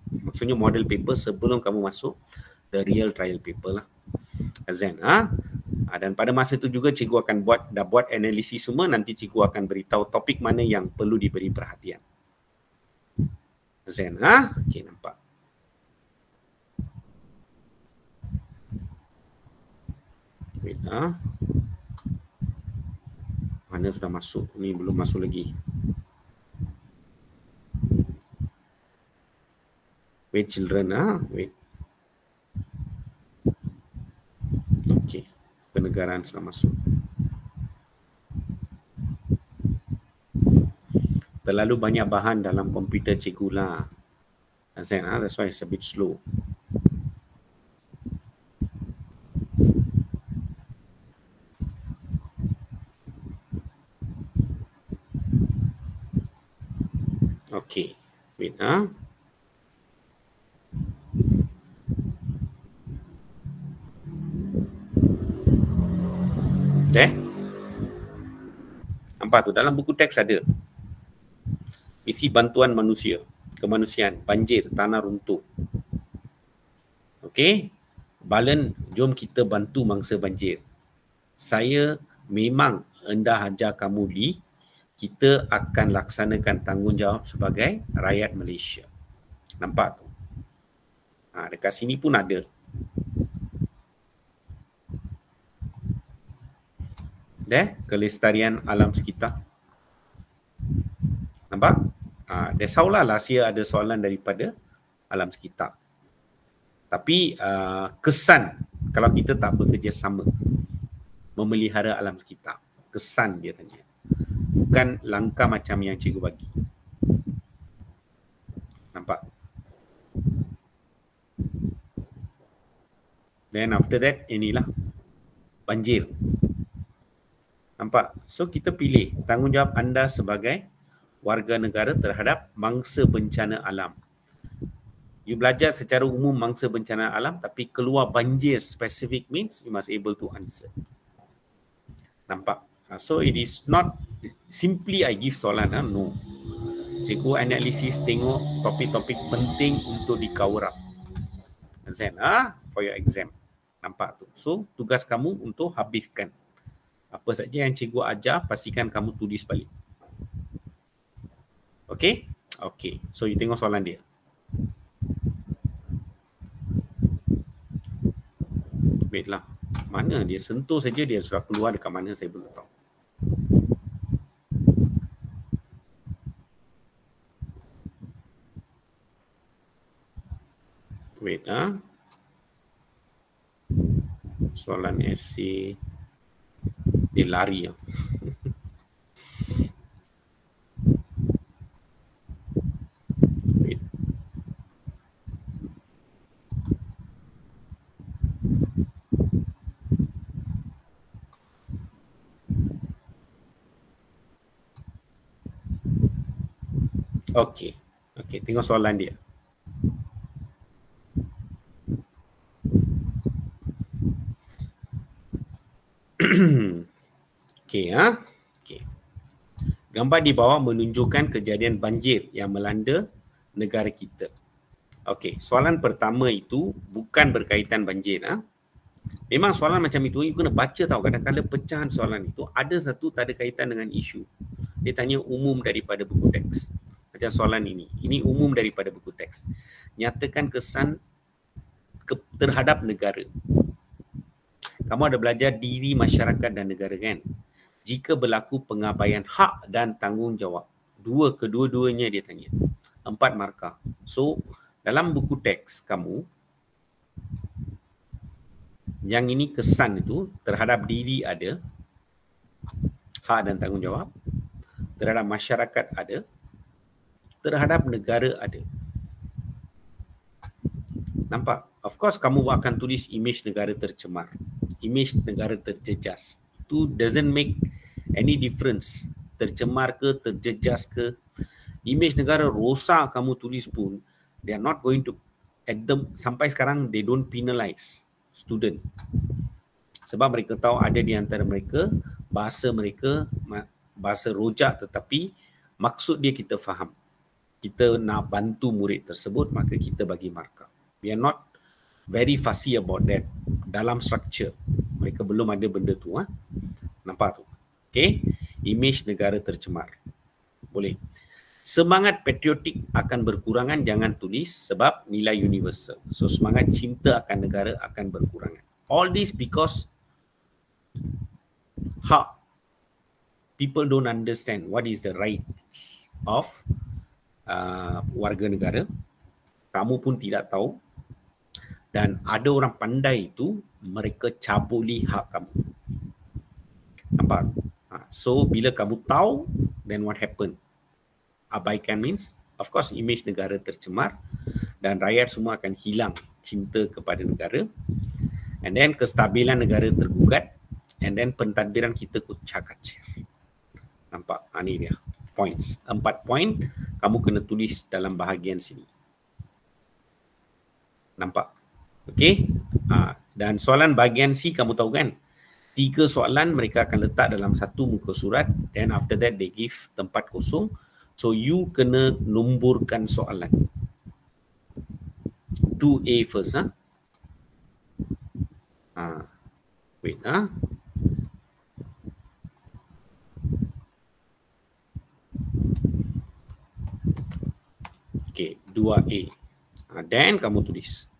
Maksudnya model paper sebelum kamu masuk the real trial paper lah. Zen, dan pada masa itu juga cikgu akan dah buat analisis semua, nanti cikgu akan beritahu topik mana yang perlu diberi perhatian. Zen, okay, nampak? Wait, mana sudah masuk? Ni belum masuk lagi. Wait, children, wait. Okay, kenegaraan sudah masuk. Terlalu banyak bahan dalam komputer cikgu lah. That's why it's a bit slow. Okey. Wait, nampak tu dalam buku teks ada. Misi bantuan manusia, kemanusiaan, banjir, tanah runtuh. Okey. Balen, jom kita bantu mangsa banjir. Saya memang hendak ajar kamu Lee, kita akan laksanakan tanggungjawab sebagai rakyat Malaysia. Nampak tu? Dekat sini pun ada. Kelestarian alam sekitar. Nampak? That's how lah last year ada soalan daripada alam sekitar. Tapi kesan kalau kita tak bekerjasama memelihara alam sekitar. Kesan dia tanya. Bukan langkah macam yang cikgu bagi. Nampak? Then after that, inilah banjir. Nampak? So kita pilih tanggungjawab anda sebagai warga negara terhadap mangsa bencana alam. You belajar secara umum mangsa bencana alam, tapi keluar banjir specific means you must able to answer. Nampak? So it is not simply I give soalan, no. Cikgu analisis tengok topik-topik penting untuk di cover up. Understand? For your exam. Nampak tu. So tugas kamu untuk habiskan. Apa saja yang cikgu ajar, pastikan kamu tulis balik. Okay? Okay. So you tengok soalan dia. Wait lah. Mana dia sentuh saja dia sudah keluar dekat mana saya belum tahu. Wait soalan esei dia lari ya. Wait. Okey. Okey, tengok soalan dia. Okey, Okey. Gambar di bawah menunjukkan kejadian banjir yang melanda negara kita. Okey, soalan pertama itu bukan berkaitan banjir. Memang soalan macam itu you kena baca tahu. Kadang-kadang pecahan soalan itu ada satu tak ada kaitan dengan isu. Dia tanya umum daripada buku teks. Macam soalan ini. Ini umum daripada buku teks. Nyatakan kesan terhadap negara. Kamu ada belajar diri masyarakat dan negara kan? Jika berlaku pengabaian hak dan tanggungjawab. Kedua-duanya dia tanya. 4 markah. So, dalam buku teks kamu, yang ini kesan itu terhadap diri ada, hak dan tanggungjawab, terhadap masyarakat ada, terhadap negara ada. Nampak? Of course kamu akan tulis image negara tercemar, image negara terjejas. Itu doesn't make any difference. Tercemar ke, terjejas ke, image negara rosak kamu tulis pun, they are not going to, sampai sekarang they don't penalize student. Sebab mereka tahu ada di antara mereka bahasa rojak, tetapi maksud dia kita faham. Kita nak bantu murid tersebut, maka kita bagi markah. We are not very fussy about that. Dalam structure mereka belum ada benda tu. Nampak tu? Okay. Image negara tercemar. Boleh. Semangat patriotik akan berkurangan, jangan tulis sebab nilai universal. So semangat cinta akan negara akan berkurangan. All this because people don't understand what is the rights of warga negara. Kamu pun tidak tahu. Dan ada orang pandai itu, mereka cabuli hak kamu. Nampak? So bila kamu tahu, then what happen? Abaikan means, of course, image negara tercemar dan rakyat semua akan hilang cinta kepada negara. And then kestabilan negara tergugat. And then pentadbiran kita kucak-kacir. Nampak? Ini dia. points. 4 point kamu kena tulis dalam bahagian sini. Nampak? Okey? Dan soalan bahagian C kamu tahu kan? 3 soalan mereka akan letak dalam satu muka surat. Then after that they give tempat kosong. So you kena nomborkan soalan. 2A first. Wait. Okay, 2A. Then kamu tulis.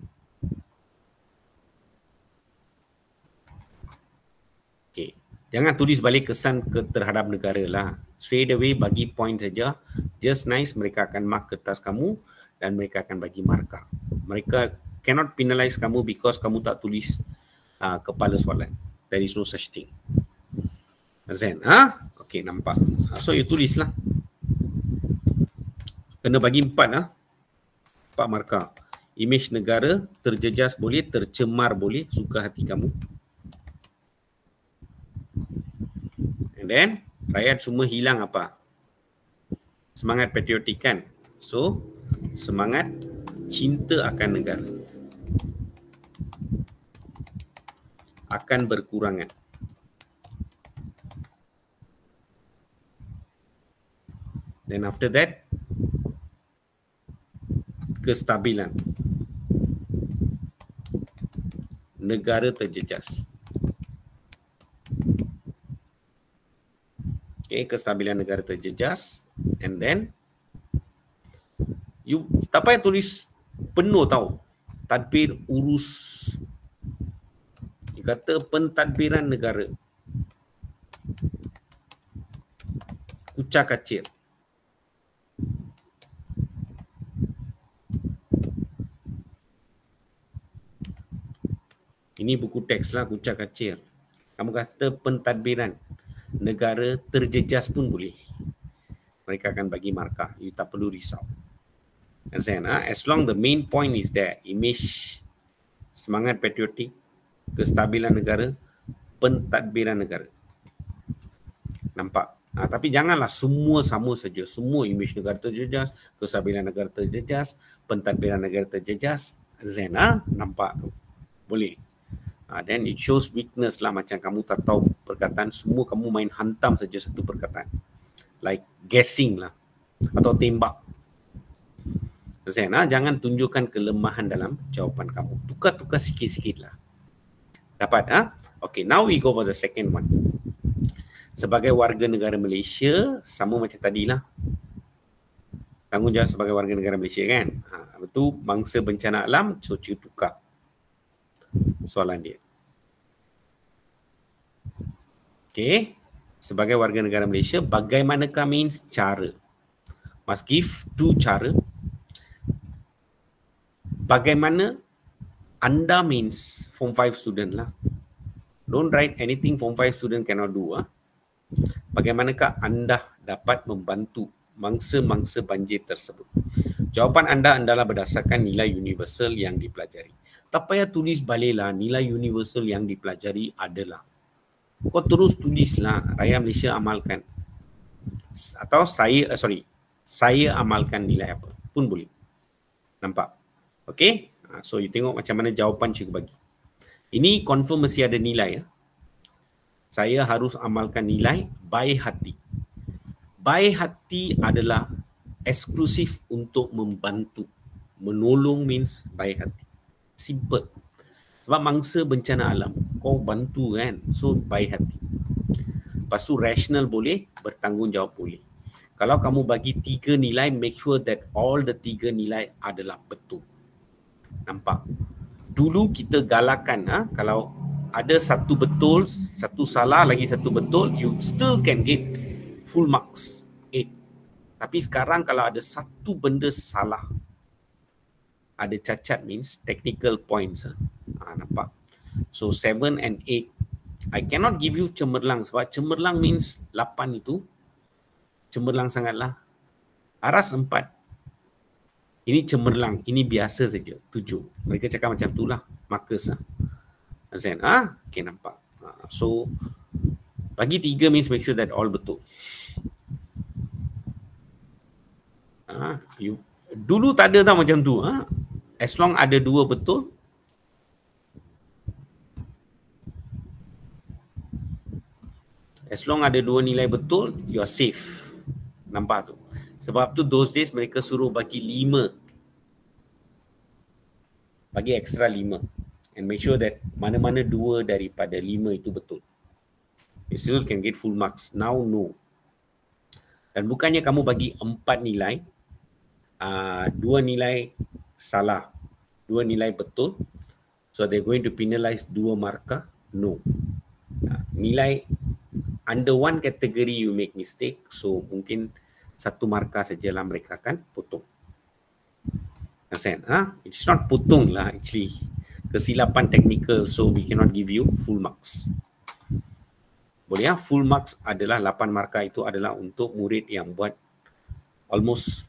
Okay. Jangan tulis balik kesan terhadap negara lah. Straight away bagi point saja. Just nice, mereka akan mark kertas kamu dan mereka akan bagi markah. Mereka cannot penalize kamu because kamu tak tulis kepala soalan. There is no such thing. Zen, okay, nampak. So you tulis lah. Kena bagi 4 4 markah. Image negara, terjejas boleh, tercemar boleh, suka hati kamu. And then, rakyat semua hilang apa? Semangat patriotik kan? So, semangat cinta akan negara akan berkurangan. Then after that, kestabilan. Negara terjejas. Okay, kestabilan negara terjejas. And then, you tak payah tulis penuh tau. Tadbir urus. Dia kata pentadbiran negara. Kucak-kacir. Ini buku teks lah, kucak-kacir. Kamu kata pentadbiran negara terjejas pun boleh. Mereka akan bagi markah. You tak perlu risau. As long the main point is there, image, semangat patriotik, kestabilan negara, pentadbiran negara. Nampak? Tapi janganlah semua sama saja. Semua image negara terjejas, kestabilan negara terjejas, pentadbiran negara terjejas. Nampak tu? Boleh. Then it shows weakness lah, macam kamu tak tahu perkataan, semua kamu main hantam saja satu perkataan. Like guessing lah. Atau tembak. Jangan tunjukkan kelemahan dalam jawapan kamu. Tukar-tukar sikit-sikit lah. Dapat? Okay, now we go for the second one. Sebagai warga negara Malaysia, sama macam tadi lah. Tanggungjawab sebagai warga negara Malaysia kan? Itu bangsa bencana alam, so tukar soalan dia. Okay. Sebagai warga negara Malaysia, bagaimanakah means cara. Must give 2 cara. Bagaimana anda means Form 5 student lah. Don't write anything Form 5 student cannot do. Bagaimanakah anda dapat membantu mangsa-mangsa banjir tersebut? Jawapan anda adalah berdasarkan nilai universal yang dipelajari. Tak payah tulis baliklah nilai universal yang dipelajari adalah. Kau terus tulislah rakyat Malaysia amalkan. Atau saya amalkan nilai apa pun boleh. Nampak? Okay? So you tengok macam mana jawapan cikgu bagi. Ini confirm mesti ada nilai. Saya harus amalkan nilai baik hati. Baik hati adalah eksklusif untuk membantu. Menolong means baik hati. Simple. Sebab mangsa bencana alam, kau bantu kan, so baik hati. Lepas tu rational boleh, bertanggungjawab boleh. Kalau kamu bagi 3 nilai, make sure that all the 3 nilai adalah betul. Nampak? Dulu kita galakan, kalau ada satu betul, satu salah, lagi satu betul, you still can get full marks, 8. Tapi sekarang kalau ada satu benda salah, ada cacat means technical points. Nampak? So 7 and 8. I cannot give you cemerlang sebab cemerlang means 8 itu cemerlang sangatlah. Aras 4. Ini cemerlang, ini biasa saja 7. Mereka cakap macam itulah, markers Zen. Okay, nampak. So bagi 3 means make sure that all betul. Dulu tak ada tau macam tu. As long ada 2 betul, as long ada 2 nilai betul, you are safe. Nampak tu? Sebab tu those days mereka suruh bagi 5. Bagi extra 5. And make sure that mana-mana 2 daripada 5 itu betul. You still can get full marks. Now, no. Dan bukannya kamu bagi 4 nilai, 2 nilai salah, 2 nilai betul, so they're going to penalize 2 markah. No. Nilai under 1 category you make mistake, so mungkin 1 markah sajalah mereka akan potong. Understand? It's not potong lah actually. Kesilapan technical, so we cannot give you full marks. Boleh ya? Full marks adalah 8 markah itu adalah untuk murid yang buat almost,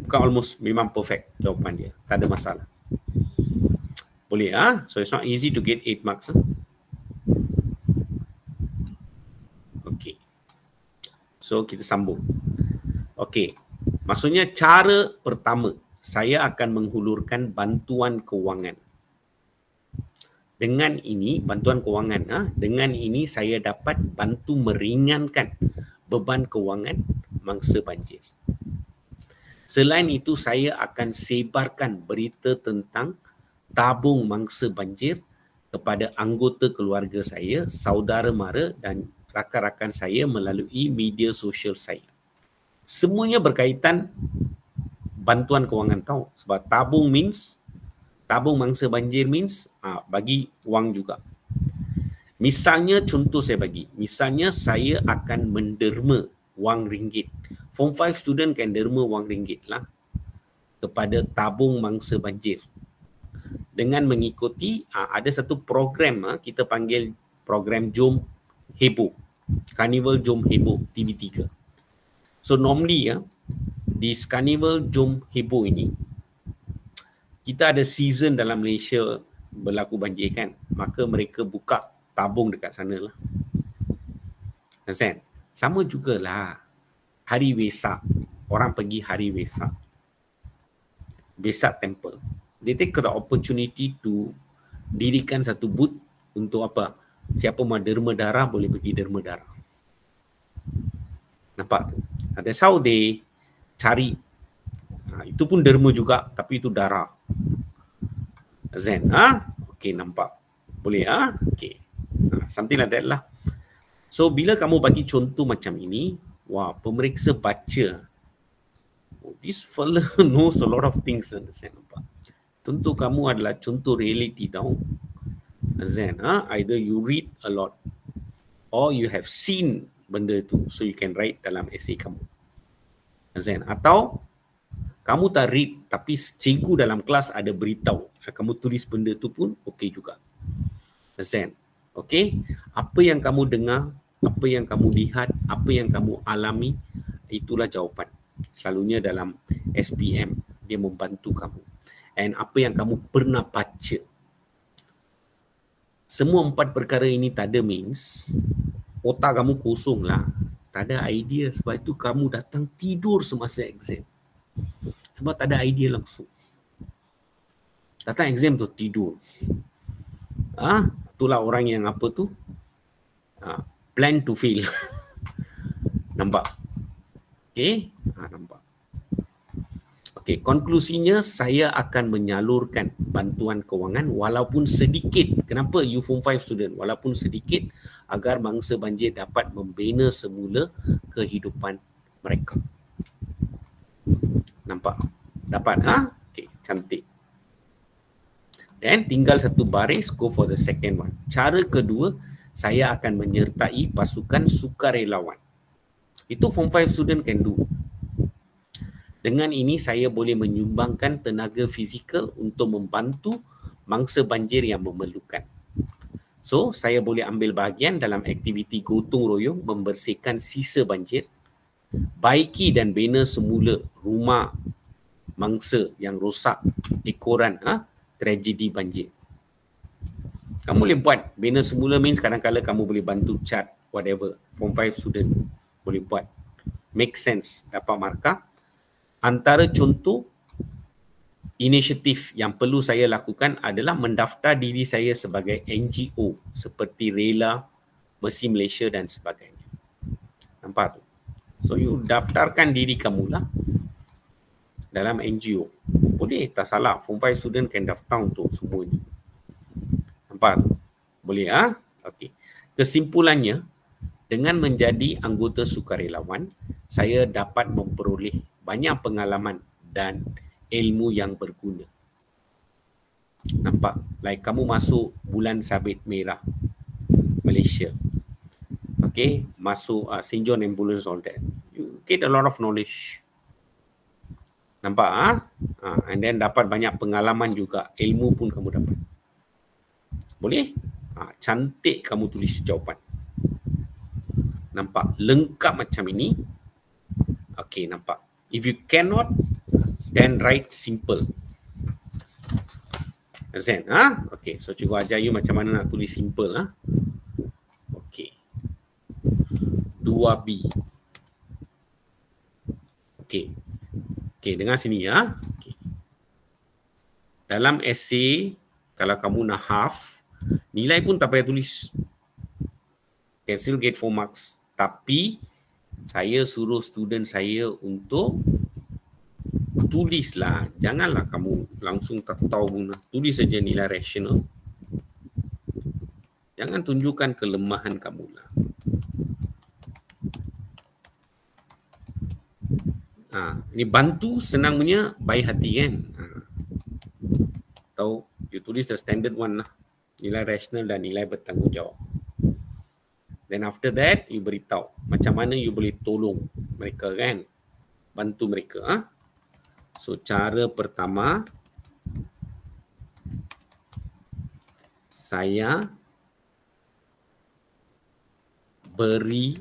bukan almost, memang perfect jawapan dia. Tak ada masalah. Boleh ya? So it's not easy to get 8 marks. Okay. So kita sambung. Okay. Maksudnya cara pertama, saya akan menghulurkan bantuan kewangan. Dengan ini, bantuan kewangan, dengan ini saya dapat bantu meringankan beban kewangan mangsa banjir. Selain itu, saya akan sebarkan berita tentang tabung mangsa banjir kepada anggota keluarga saya, saudara mara dan rakan-rakan saya melalui media sosial saya. Semuanya berkaitan bantuan kewangan tahu. Sebab tabung means, tabung mangsa banjir means bagi wang juga. Misalnya, contoh saya bagi. Misalnya saya akan menderma wang ringgit. Form 5 student kan derma wang ringgit lah kepada tabung mangsa banjir. Dengan mengikuti, ada satu program, kita panggil program Jom Heboh. Carnival Jom Heboh TV3. So normally di Carnival Jom Heboh ini, kita ada season dalam Malaysia berlaku banjir kan, maka mereka buka tabung dekat sana lah. Understand? Sama jugalah hari Wesak, orang pergi hari Wesak, Wesak Temple, they take the opportunity to dirikan satu booth untuk apa? Siapa mahu derma darah boleh pergi derma darah. Nampak? That's how they cari. Itu pun derma juga, tapi itu darah. Zen, okay, nampak? Boleh, okay. Something like that lah. So, bila kamu bagi contoh macam ini, wah, pemeriksa baca. Oh, this fella knows a lot of things, understand? Nampak? Contoh kamu adalah contoh reality tau. Zen, either you read a lot or you have seen benda tu, so you can write dalam essay kamu. Zen, atau kamu tak read tapi cikgu dalam kelas ada beritahu, kamu tulis benda tu pun okey juga. Zen, okey? Apa yang kamu dengar, apa yang kamu lihat, apa yang kamu alami, itulah jawapan. Selalunya dalam SPM dia membantu kamu. And apa yang kamu pernah baca. Semua 4 perkara ini tak ada means otak kamu kosong lah. Tak ada idea, sebab itu kamu datang tidur semasa exam. Sebab tak ada idea langsung. Datang exam tu tidur. Itulah orang yang apa tu? Plan to fail. Nampak? Okay? Nampak. Okay, konklusinya saya akan menyalurkan bantuan kewangan walaupun sedikit. Kenapa you Form 5 student? Walaupun sedikit agar mangsa banjir dapat membina semula kehidupan mereka. Nampak? Dapat? Okay, cantik. Dan tinggal satu baris, go for the second one. Cara kedua, saya akan menyertai pasukan sukarelawan. Itu Form 5 student can do. Dengan ini saya boleh menyumbangkan tenaga fizikal untuk membantu mangsa banjir yang memerlukan. So, saya boleh ambil bahagian dalam aktiviti gotong royong membersihkan sisa banjir, baiki dan bina semula rumah mangsa yang rosak ekoran tragedi banjir. Kamu boleh buat bina semula means kadang-kadang kamu boleh bantu cat whatever. Form 5 student boleh buat. Make sense, dapat markah. Antara contoh inisiatif yang perlu saya lakukan adalah mendaftar diri saya sebagai NGO seperti Rela, Mercy Malaysia dan sebagainya. Nampak tu? So you daftarkan diri kamu lah dalam NGO. Boleh, tak salah. Form 5 student can daftar untuk semua ni. Nampak? Boleh ah? Okey. Kesimpulannya, dengan menjadi anggota sukarelawan, saya dapat memperoleh banyak pengalaman dan ilmu yang berguna. Nampak? Like kamu masuk Bulan Sabit Merah Malaysia. Okay, masuk St. John Ambulance, all that. You get a lot of knowledge. Nampak? And then dapat banyak pengalaman juga. Ilmu pun kamu dapat. Boleh? Cantik kamu tulis jawapan. Nampak? Lengkap macam ini. Okay, nampak? If you cannot, then write simple. Understand? Okay, so cikgu ajar you macam mana nak tulis simple. Okay. 2B. Okay. Okay, dengar sini ya. Okay. Dalam esei, kalau kamu nak half, nilai pun tak payah tulis. Can still get 4 marks. Tapi, saya suruh student saya untuk tulislah. Janganlah kamu langsung tak tahu. Tulis saja nilai rasional. Jangan tunjukkan kelemahan kamu lah. Ini bantu senang punya baik hati kan. Atau you tulis the standard one lah. Nilai rasional dan nilai bertanggungjawab. Then after that, you beritahu macam mana you boleh tolong mereka kan. Bantu mereka. So, cara pertama, saya beri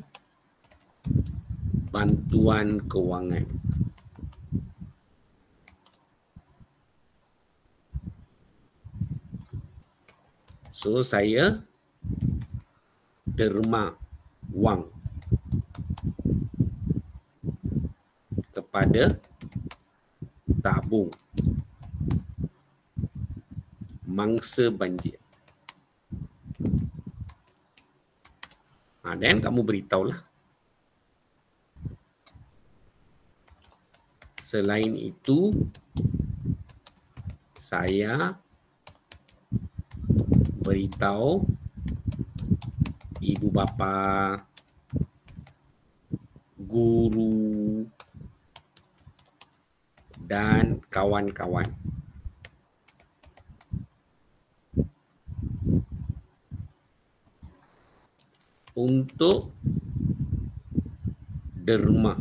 bantuan kewangan. So, saya derma wang kepada tabung mangsa banjir. Dan kamu beritahulah. Selain itu, saya beritahu ibu bapa, guru dan kawan-kawan. Untuk derma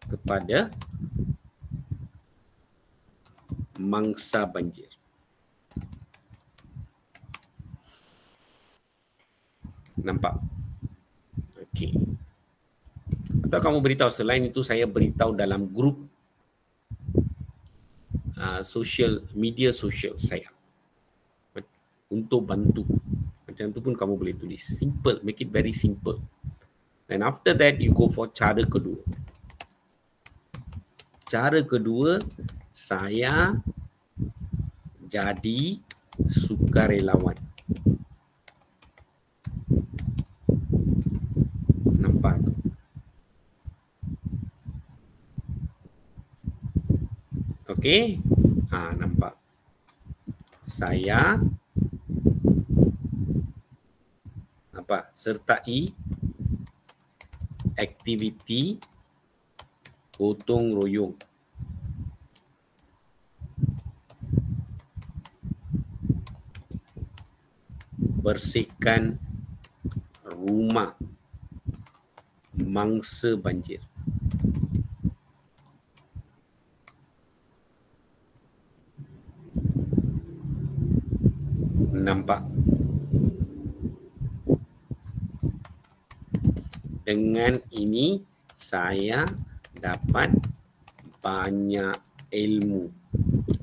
kepada mangsa banjir. Nampak? Okey. Atau kamu beritahu, selain itu saya beritahu dalam grup social media sosial saya untuk bantu. Macam tu pun kamu boleh tulis. Simple, make it very simple. And after that, you go for cara kedua. Cara kedua, saya jadi sukarelawan. Nampak? Okey? Nampak. Saya sertai aktiviti gotong royong. Bersihkan rumah mangsa banjir. Nampak? Dengan ini saya dapat banyak ilmu,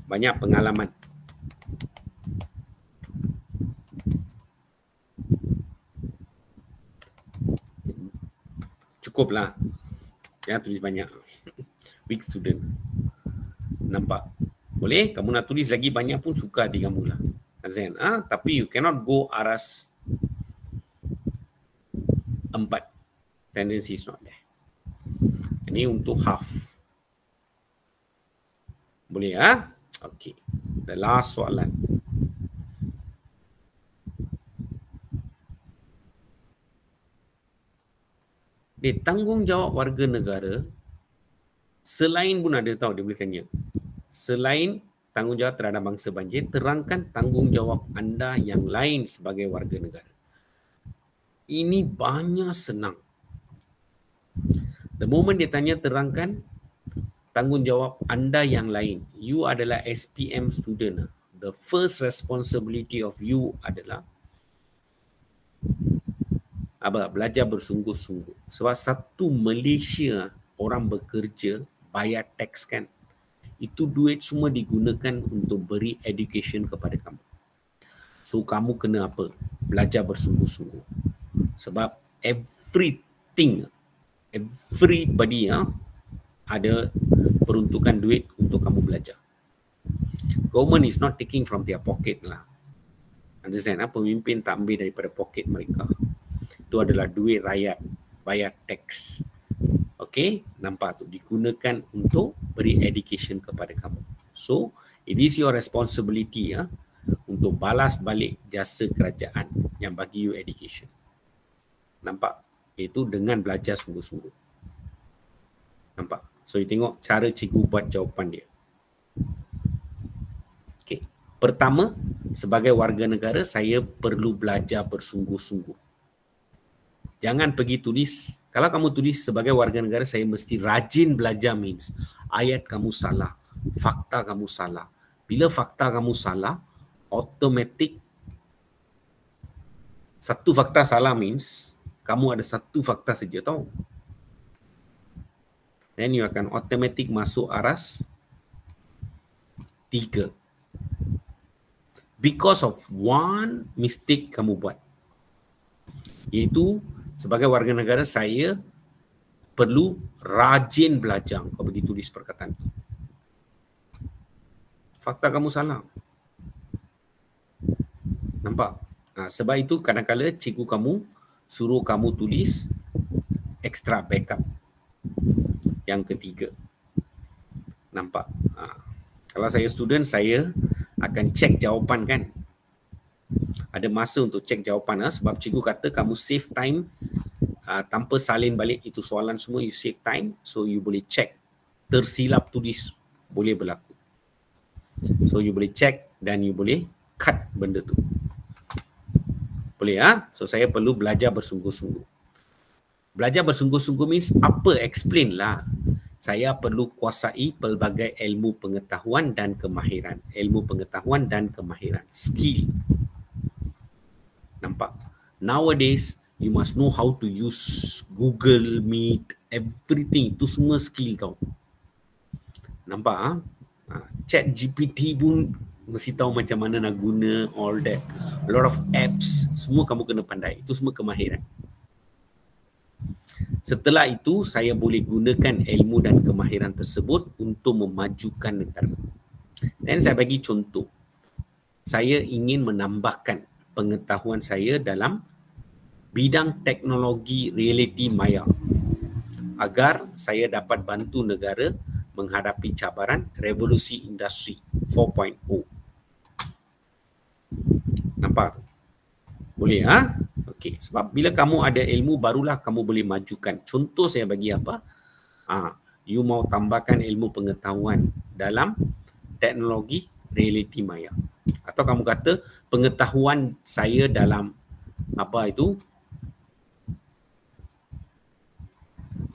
banyak pengalaman. Cukuplah. Jangan tulis banyak. Weak student. Nampak? Boleh? Kamu nak tulis lagi banyak pun suka hati kamu lah. Azan. Tapi you cannot go aras 4. Tendency is not there. Ini untuk half. Boleh ya? Okay. The last soalan. Tanggungjawab warga negara, selain pun ada tahu dia boleh tanya. Selain tanggungjawab terhadap bangsa banjir, terangkan tanggungjawab anda yang lain sebagai warga negara. Ini banyak senang. The moment dia tanya terangkan tanggungjawab anda yang lain, you adalah SPM student. The first responsibility of you adalah belajar bersungguh-sungguh. Sebab satu Malaysia orang bekerja bayar tax kan, itu duit semua digunakan untuk beri education kepada kamu. So kamu kena apa? Belajar bersungguh-sungguh. Sebab everybody ada peruntukan duit untuk kamu belajar. Government is not taking from their pocket lah. Understand? Pemimpin tak ambil daripada pocket mereka. Itu adalah duit rakyat, bayar tax. Okay, nampak tu, digunakan untuk beri education kepada kamu. So, it is your responsibility untuk balas balik jasa kerajaan yang bagi you education. Nampak? Itu dengan belajar sungguh-sungguh. Nampak? So, you tengok cara cikgu buat jawapan dia. Okay. Pertama, sebagai warga negara, saya perlu belajar bersungguh-sungguh. Jangan pergi tulis, kalau kamu tulis sebagai warga negara, saya mesti rajin belajar means ayat kamu salah, fakta kamu salah. Bila fakta kamu salah, automatic satu fakta salah means kamu ada satu fakta saja tahu. Then you akan automatic masuk aras 3. Because of one mistake kamu buat. Iaitu sebagai warga negara saya perlu rajin belajar. Kau pergi tulis perkataan itu. Fakta kamu salah. Nampak? Sebab itu kadang-kadang cikgu kamu suruh kamu tulis extra backup. Yang ketiga. Nampak? Kalau saya student, saya akan cek jawapan kan. Ada masa untuk cek jawapan sebab cikgu kata kamu save time tanpa salin balik itu soalan semua, you save time, so you boleh cek. Tersilap tulis boleh berlaku. So you boleh cek dan you boleh cut benda tu. Boleh So saya perlu belajar bersungguh-sungguh. Belajar bersungguh-sungguh means apa? Explain lah. Saya perlu kuasai pelbagai ilmu pengetahuan dan kemahiran. Ilmu pengetahuan dan kemahiran. Skill. Nampak? Nowadays, you must know how to use Google Meet, everything. Itu semua skill tau. Nampak? Chat GPT pun mesti tahu macam mana nak guna, all that. A lot of apps, semua kamu kena pandai. Itu semua kemahiran. Setelah itu, saya boleh gunakan ilmu dan kemahiran tersebut untuk memajukan negara. Dan saya bagi contoh. Saya ingin menambahkan pengetahuan saya dalam bidang teknologi realiti maya agar saya dapat bantu negara menghadapi cabaran revolusi industri 4.0. Nampak? Boleh Okey, sebab bila kamu ada ilmu barulah kamu boleh majukan. Contoh saya bagi apa? You mau tambahkan ilmu pengetahuan dalam teknologi realiti maya. Atau kamu kata pengetahuan saya dalam apa itu?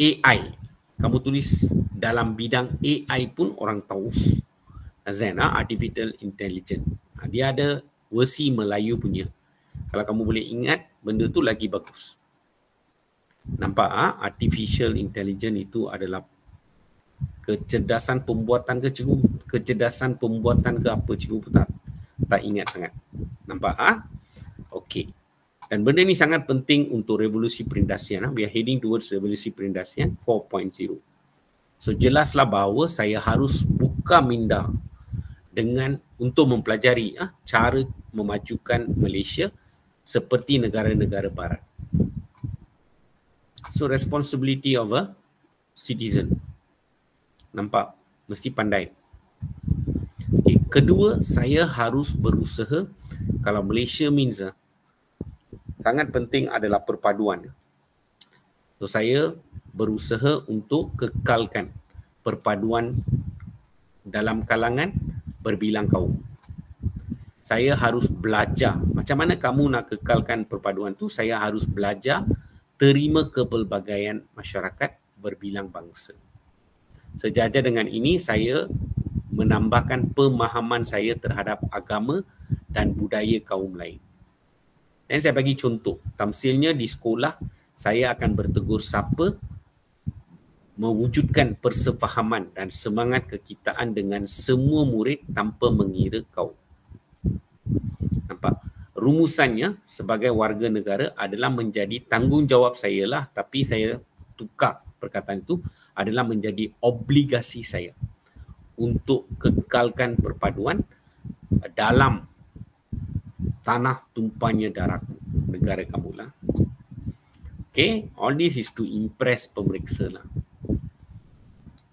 AI. Kamu tulis dalam bidang AI pun orang tahu. Azan, Artificial Intelligence. Dia ada versi Melayu punya. Kalau kamu boleh ingat, benda tu lagi bagus. Nampak Artificial Intelligence itu adalah kecerdasan pembuatan ke cikgu? Kecerdasan pembuatan ke apa cikgu pun tak ingat sangat. Nampak Okey. Dan benda ni sangat penting untuk revolusi perindasian. We are heading towards revolusi perindasian 4.0. So jelaslah bahawa saya harus buka minda dengan untuk mempelajari cara memajukan Malaysia seperti negara-negara barat. So responsibility of a citizen. Nampak? Mesti pandai. Okay. Kedua, saya harus berusaha. Kalau Malaysia means sangat penting adalah perpaduan. So saya berusaha untuk kekalkan perpaduan dalam kalangan berbilang kaum. Saya harus belajar. Macam mana kamu nak kekalkan perpaduan tu? Saya harus belajar terima kepelbagaian masyarakat berbilang bangsa. Sejajar dengan ini, saya menambahkan pemahaman saya terhadap agama dan budaya kaum lain. Dan saya bagi contoh. Tamsilnya di sekolah, saya akan bertegur sapa, mewujudkan persefahaman dan semangat kekitaan dengan semua murid tanpa mengira kaum. Nampak? Rumusannya sebagai warga negara adalah menjadi tanggungjawab saya lah, tapi saya tukar perkataan itu adalah menjadi obligasi saya untuk kekalkan perpaduan dalam tanah tumpahnya darahku, negara kamulah. Okay, all this is to impress pemeriksa lah.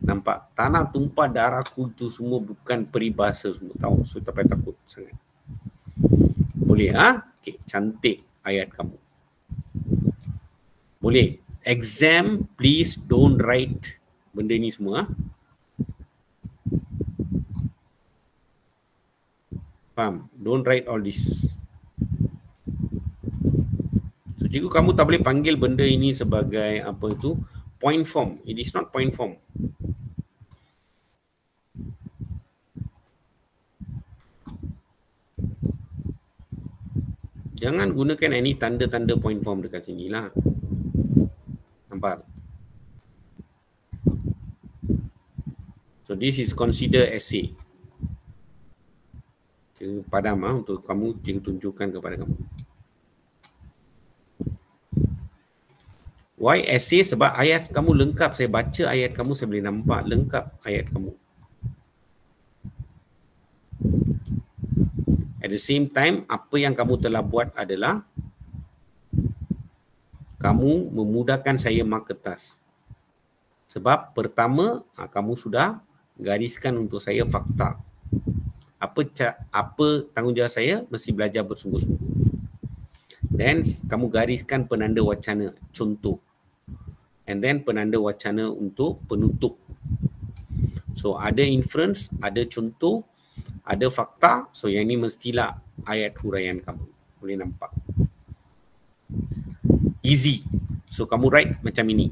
Nampak? Tanah tumpah darahku itu semua bukan peribahasa semua. Tahu? So tak payah takut sangat. Boleh Okay, cantik ayat kamu. Boleh. Exam, please don't write benda ni semua. Faham? Don't write all this. So cikgu, kamu tak boleh panggil benda ini sebagai apa itu? Point form. It is not point form. Jangan gunakan any tanda-tanda point form dekat sini lah. Nampak? So this is consider essay. Cikgu padam untuk kamu, cikgu tunjukkan kepada kamu. Why essay? Sebab ayat kamu lengkap. Saya baca ayat kamu, saya boleh nampak lengkap ayat kamu. At the same time, apa yang kamu telah buat adalah kamu memudahkan saya mark kertas. Sebab pertama, kamu sudah gariskan untuk saya fakta. Apa tanggungjawab saya? Mesti belajar bersungguh-sungguh. Then kamu gariskan penanda wacana, contoh. And then penanda wacana untuk penutup. So ada inference, ada contoh, ada fakta. So yang ini mestilah ayat huraian kamu. Boleh nampak. Easy. So kamu write macam ini.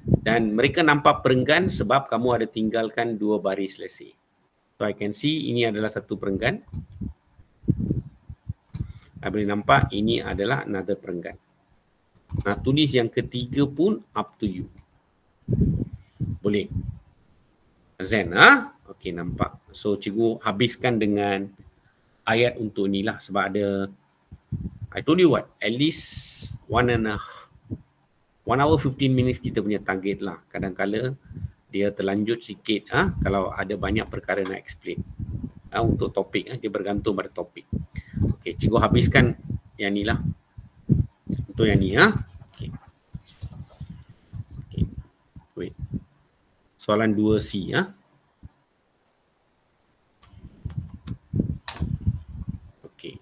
Dan mereka nampak perenggan sebab kamu ada tinggalkan 2 baris lesay. So I can see ini adalah satu perenggan. I boleh nampak ini adalah another perenggan. Nah, tulis yang ketiga pun up to you. Boleh. Zen, Okey, nampak. So cikgu habiskan dengan ayat untuk ni lah sebab ada, I told you what, at least 1 hour 15 minutes kita punya target lah. Kadang-kala dia terlanjut sikit kalau ada banyak perkara nak explain. Untuk topik, dia bergantung pada topik. Okey, cikgu habiskan yang ni lah. Untuk yang ni, Okey. Okey. Wait. Soalan 2C, Okey.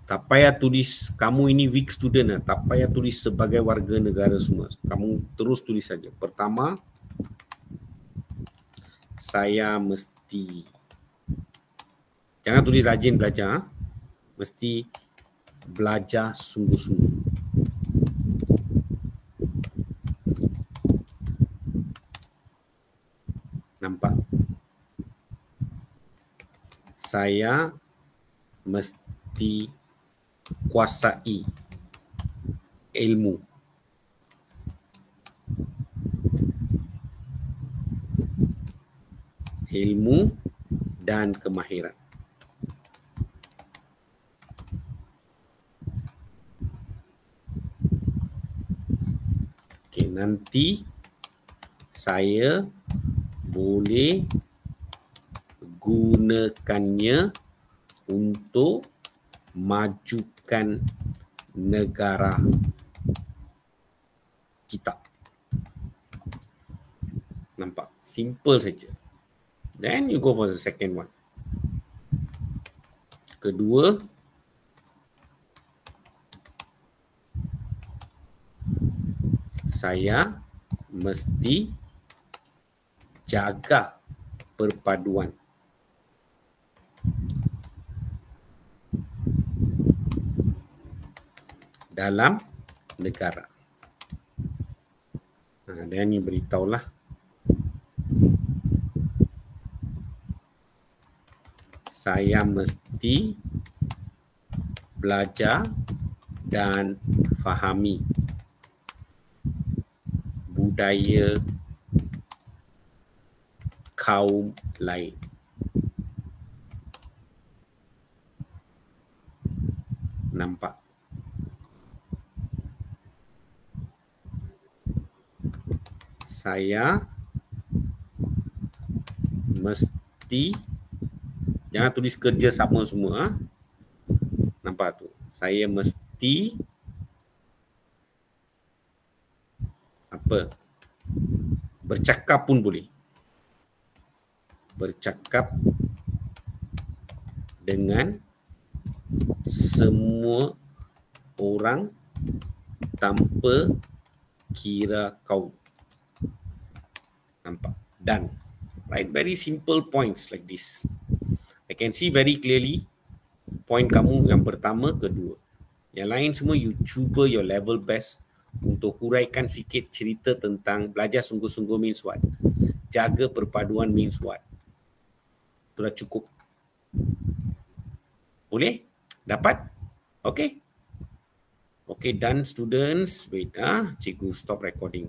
Tak payah tulis kamu ini weak student, tak payah tulis sebagai warga negara semua. Kamu terus tulis saja. Pertama, saya mesti, jangan tulis rajin belajar, mesti belajar sungguh-sungguh. Nampak? Saya mesti kuasai ilmu. Ilmu dan kemahiran. nanti saya boleh gunakannya untuk majukan negara kita. Nampak? Simple saja. Then you go for the second one. Kedua, saya mesti jaga perpaduan dalam negara. Dan ni beritahulah. Saya mesti belajar dan fahami budaya kaum lain. Nampak? Saya mesti, jangan tulis kerja sama semua. Nampak tu? Saya mesti apa? Bercakap pun boleh. Bercakap dengan semua orang tanpa kira kaum. Nampak? Done. Right? Very simple points like this. I can see very clearly point kamu yang pertama, kedua. Yang lain semua you cuba your level best untuk huraikan sikit cerita tentang belajar sungguh-sungguh means what. Jaga perpaduan means what. Sudah cukup. Boleh? Dapat? Okay? Okay, done students. Wait, cikgu stop recording.